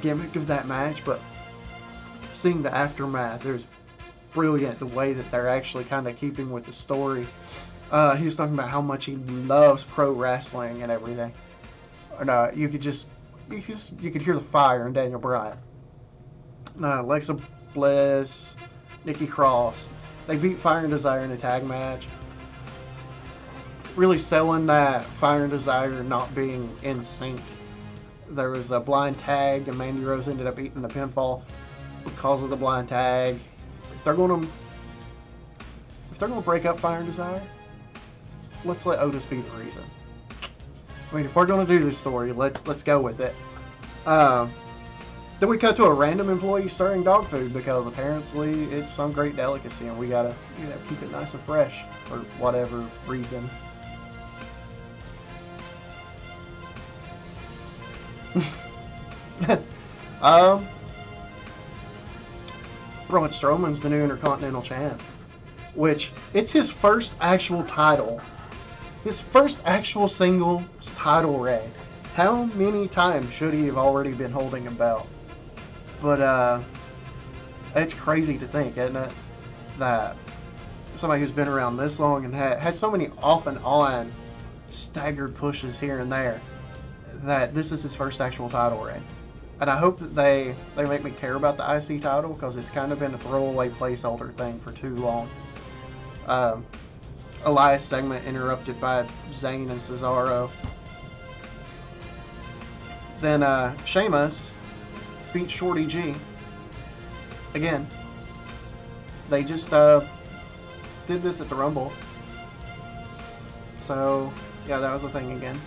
gimmick of that match, but seeing the aftermath, there's brilliant the way that they're actually kind of keeping with the story. He was talking about how much he loves pro wrestling and everything. And you could hear the fire in Daniel Bryan. Alexa Bliss, Nikki Cross, they beat Fire and Desire in a tag match. Really selling that Fire and Desire not being in sync. There was a blind tag, and Mandy Rose ended up eating the pinfall because of the blind tag. If they're gonna break up Fire and Desire, let's let Otis be the reason. I mean, if we're gonna do this story, let's go with it. Then we cut to a random employee stirring dog food because apparently it's some great delicacy, and we gotta keep it nice and fresh for whatever reason. Braun Strowman's the new Intercontinental Champ, which it's his first actual title, his first actual singles title reign. How many times should he have already been holding a belt? But it's crazy to think, isn't it, that somebody who's been around this long and has so many off and on staggered pushes here and there, that this is his first actual title reign. And I hope that they make me care about the IC title, because it's kind of been a throwaway placeholder thing for too long. Elias segment interrupted by Zayn and Cesaro. Then Sheamus beat Shorty G. Again, they just did this at the Rumble. So, yeah, that was a thing again.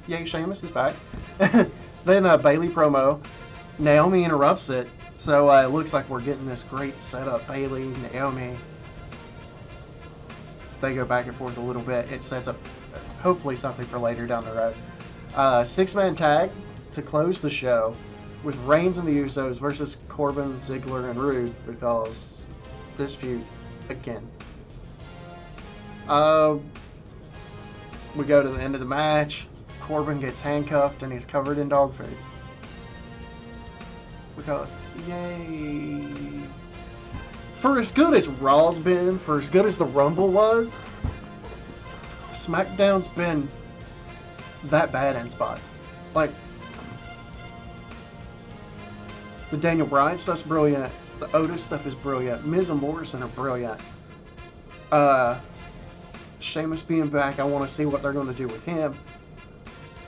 Yay, Sheamus is back. Then Bayley promo. Naomi interrupts it. So it looks like we're getting this great setup. Bayley, Naomi. They go back and forth a little bit. It sets up hopefully something for later down the road. 6-man tag to close the show with Reigns and the Usos versus Corbin, Ziggler, and Rude, because this feud again. We go to the end of the match. Corbin gets handcuffed and he's covered in dog food. Because, yay. For as good as Raw's been, for as good as the Rumble was, SmackDown's been that bad in spots. Like, the Daniel Bryan stuff's brilliant. The Otis stuff is brilliant. Miz and Morrison are brilliant. Sheamus being back, I want to see what they're going to do with him.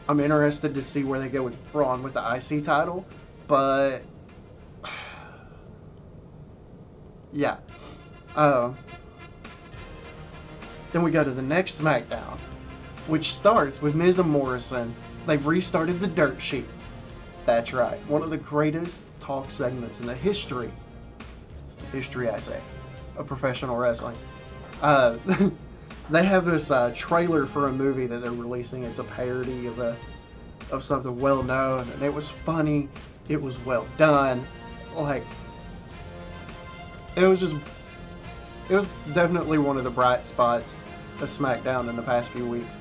I'm interested to see where they go with Braun with the IC title, but yeah. Then we go to the next SmackDown, which starts with Miz and Morrison. They've restarted the Dirt Sheet. That's right, one of the greatest talk segments in the history I say, of professional wrestling. They have this trailer for a movie that they're releasing. It's a parody of something well known, and it was funny. It was well done. Like, it was definitely one of the bright spots of SmackDown in the past few weeks.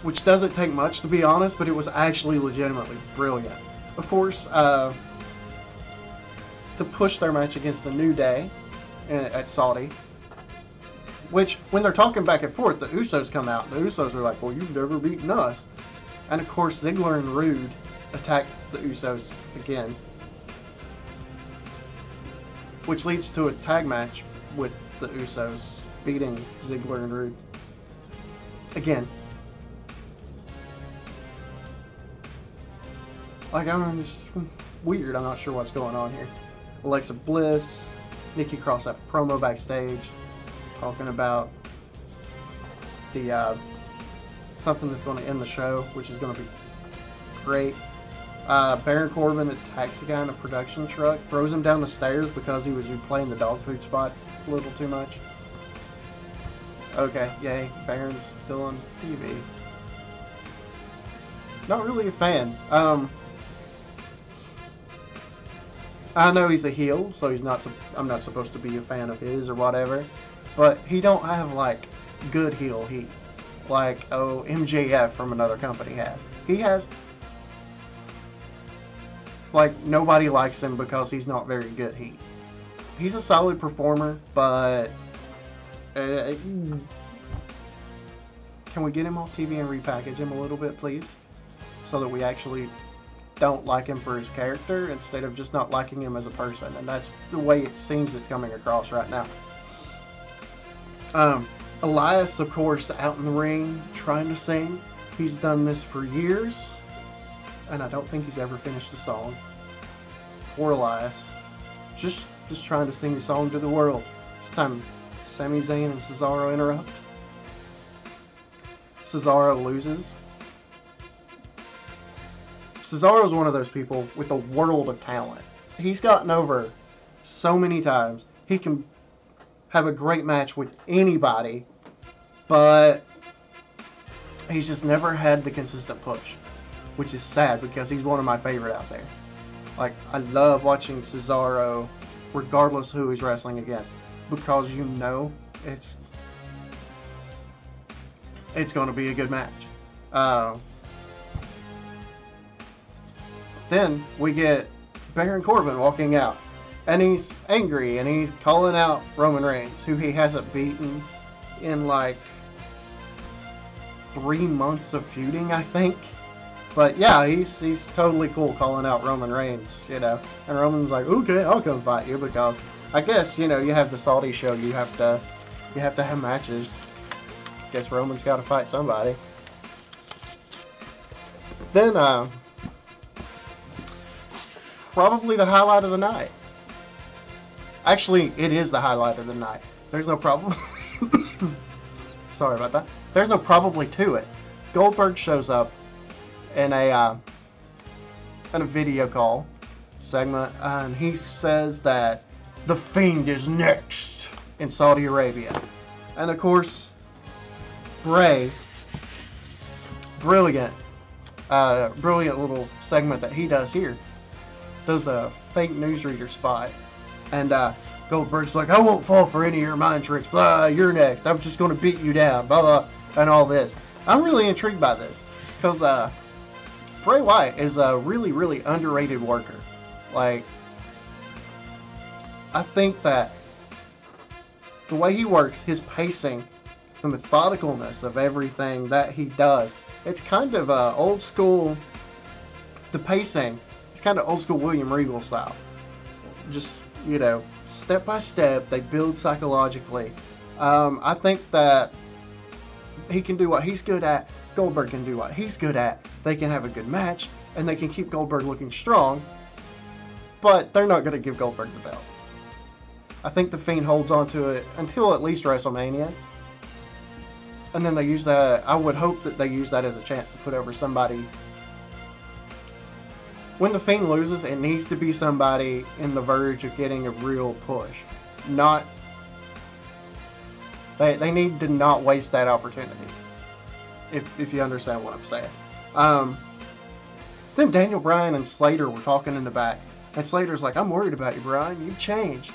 Which doesn't take much, to be honest, but it was actually legitimately brilliant. Of course, to push their match against the New Day at Saudi. Which, when they're talking back and forth, the Usos come out. The Usos are like, well, you've never beaten us. And of course, Ziggler and Rude attack the Usos again. Which leads to a tag match with the Usos beating Ziggler and Rude. Again. Like, I'm just weird. I'm not sure what's going on here. Alexa Bliss, Nikki Cross have a promo backstage, talking about the something that's going to end the show, which is going to be great. Baron Corbin attacks the guy in a production truck, throws him down the stairs because he was replaying the dog food spot a little too much. Okay, yay, Baron's still on TV. Not really a fan. I know he's a heel, so I'm not supposed to be a fan of his or whatever. But he don't have like good heel heat, like MJF from another company has. He has like nobody likes him because he's not very good heat. He's a solid performer, but can we get him off TV and repackage him a little bit, please, so that we actually don't like him for his character instead of just not liking him as a person? And that's the way it seems it's coming across right now. Elias, of course, out in the ring trying to sing. He's done this for years, and I don't think he's ever finished a song. Poor Elias. Just trying to sing the song to the world. This time, Sami Zayn and Cesaro interrupt. Cesaro loses. Cesaro's one of those people with a world of talent. He's gotten over so many times. He can have a great match with anybody, but he's just never had the consistent push, which is sad because he's one of my favorite out there. Like, I love watching Cesaro regardless who he's wrestling against, because you know it's going to be a good match. Then we get Baron Corbin walking out, and he's angry, and he's calling out Roman Reigns, who he hasn't beaten in like 3 months of feuding, I think. But yeah, he's totally cool calling out Roman Reigns, you know. And Roman's like, okay, I'll come fight you, because I guess, you know, you have the Saudi show, you have to have matches. Guess Roman's got to fight somebody. Then probably the highlight of the night. Actually, it is the highlight of the night. There's no problem. Sorry about that. There's no probably to it. Goldberg shows up in a video call segment, and he says that the Fiend is next in Saudi Arabia. And of course, Bray, brilliant little segment that he does here, does a fake newsreader spot, and Goldberg's like, I won't fall for any of your mind tricks, blah, you're next, I'm just going to beat you down, blah, blah, and all this. I'm really intrigued by this, because Bray Wyatt is a really, really underrated worker. Like, I think that the way he works, his pacing, the methodicalness of everything that he does, it's kind of old school, the pacing, it's kind of old school William Regal style. Just, you know, step by step, they build psychologically. I think that he can do what he's good at, Goldberg can do what he's good at, they can have a good match, and they can keep Goldberg looking strong, but they're not going to give Goldberg the belt. I think the Fiend holds on to it until at least WrestleMania, and then they use that, I would hope that they use that as a chance to put over somebody. When the Fiend loses, it needs to be somebody in the verge of getting a real push. Not... They need to not waste that opportunity. If you understand what I'm saying. Then Daniel Bryan and Slater were talking in the back. And Slater's like, I'm worried about you, Bryan. You've changed.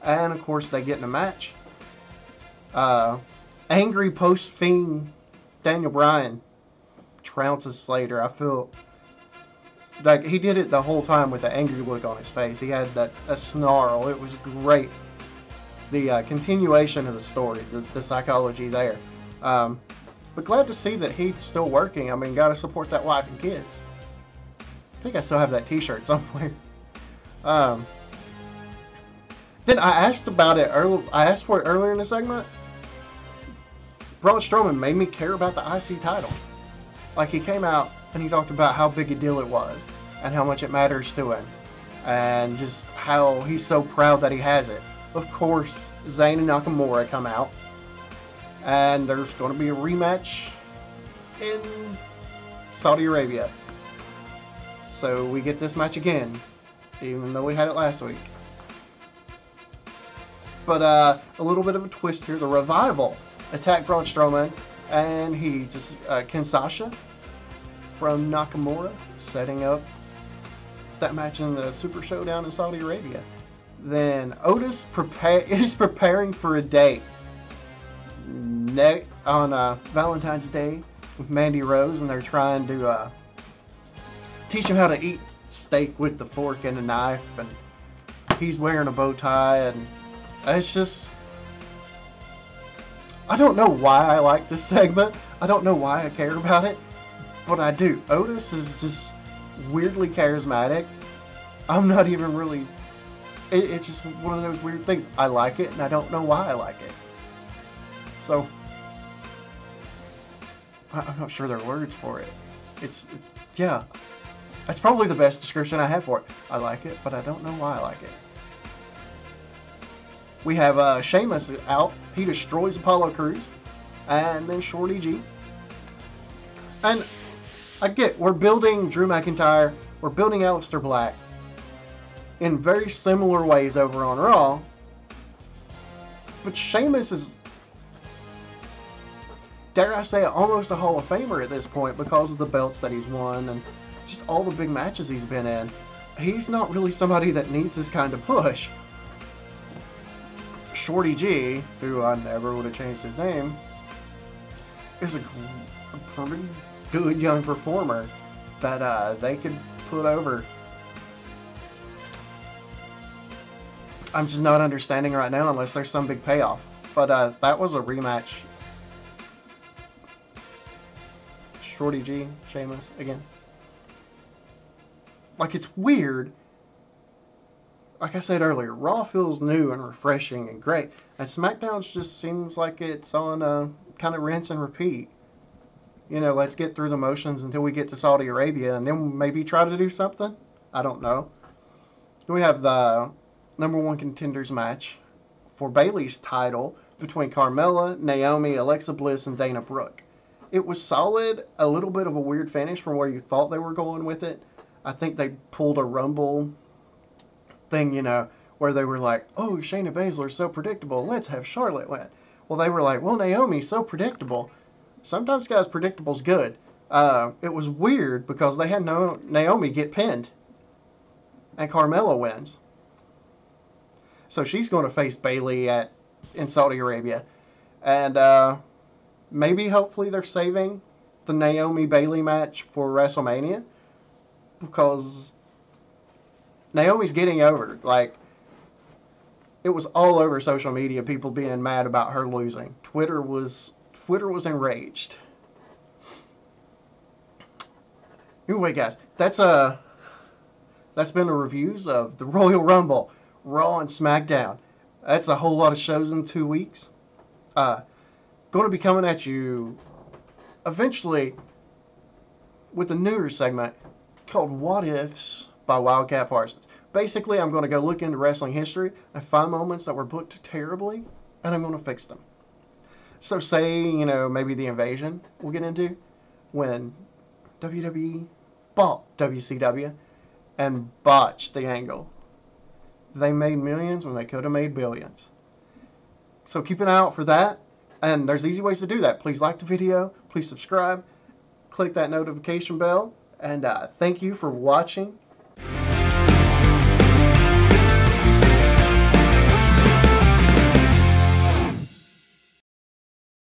And of course, they get in a match. Angry post-Fiend Daniel Bryan trounces Slater. I feel... like he did it the whole time with an angry look on his face. He had a snarl. It was great. The continuation of the story, the psychology there. But glad to see that Heath's still working. I mean, gotta support that wife and kids. I think I still have that t-shirt somewhere. Then I asked about it earlier. I asked for it earlier in the segment. Braun Strowman made me care about the IC title. Like, he came out and he talked about how big a deal it was and how much it matters to him and just how he's so proud that he has it. Of course, Zayn and Nakamura come out, and there's going to be a rematch in Saudi Arabia. So we get this match again, even though we had it last week. But a little bit of a twist here. The Revival attack Braun Strowman, and he just Kinshasa from Nakamura, setting up that match in the Super Showdown in Saudi Arabia. Then Otis is preparing for a date on Valentine's Day with Mandy Rose, and they're trying to teach him how to eat steak with the fork and a knife, and he's wearing a bow tie, and it's just, I don't know why I like this segment. I don't know why I care about it, but I do. Otis is just weirdly charismatic. I'm not even really, it's just one of those weird things. I like it, and I don't know why I like it. So, I'm not sure there are words for it. Yeah, that's probably the best description I have for it. I like it, but I don't know why I like it. We have Sheamus out. He destroys Apollo Crews. And then Shorty G. And I get, we're building Drew McIntyre. We're building Aleister Black in very similar ways over on Raw. But Sheamus is, dare I say it, almost a Hall of Famer at this point because of the belts that he's won and just all the big matches he's been in. He's not really somebody that needs this kind of push. Shorty G, who I never would have changed his name, is a pretty good young performer that they could put over. I'm just not understanding right now unless there's some big payoff. But that was a rematch. Shorty G, Sheamus again. Like, it's weird. Like I said earlier, Raw feels new and refreshing and great. And SmackDown just seems like it's on kind of rinse and repeat. You know, let's get through the motions until we get to Saudi Arabia and then maybe try to do something. I don't know. We have the #1 contenders match for Bayley's title between Carmella, Naomi, Alexa Bliss, and Dana Brooke. It was solid, a little bit of a weird finish from where you thought they were going with it. I think they pulled a Rumble thing, you know, where they were like, oh, Shayna Baszler's so predictable, let's have Charlotte win. Well, they were like, well, Naomi's so predictable. Sometimes, guys, predictable's good. It was weird because they had Naomi get pinned. And Carmella wins. So she's going to face Bayley in Saudi Arabia. And maybe, hopefully, they're saving the Naomi-Bayley match for WrestleMania. Because Naomi's getting over. Like, it was all over social media, people being mad about her losing. Twitter was enraged. Anyway, guys, that's been the reviews of the Royal Rumble, Raw and SmackDown. That's a whole lot of shows in 2 weeks. Going to be coming at you eventually with a newer segment called What Ifs by Wildcat Parsons. Basically, I'm going to go look into wrestling history and find moments that were booked terribly, and I'm going to fix them. So say, you know, maybe the Invasion we'll get into, when WWE bought WCW and botched the angle. They made millions when they could have made billions. So keep an eye out for that, and there's easy ways to do that. Please like the video, please subscribe, click that notification bell, and thank you for watching.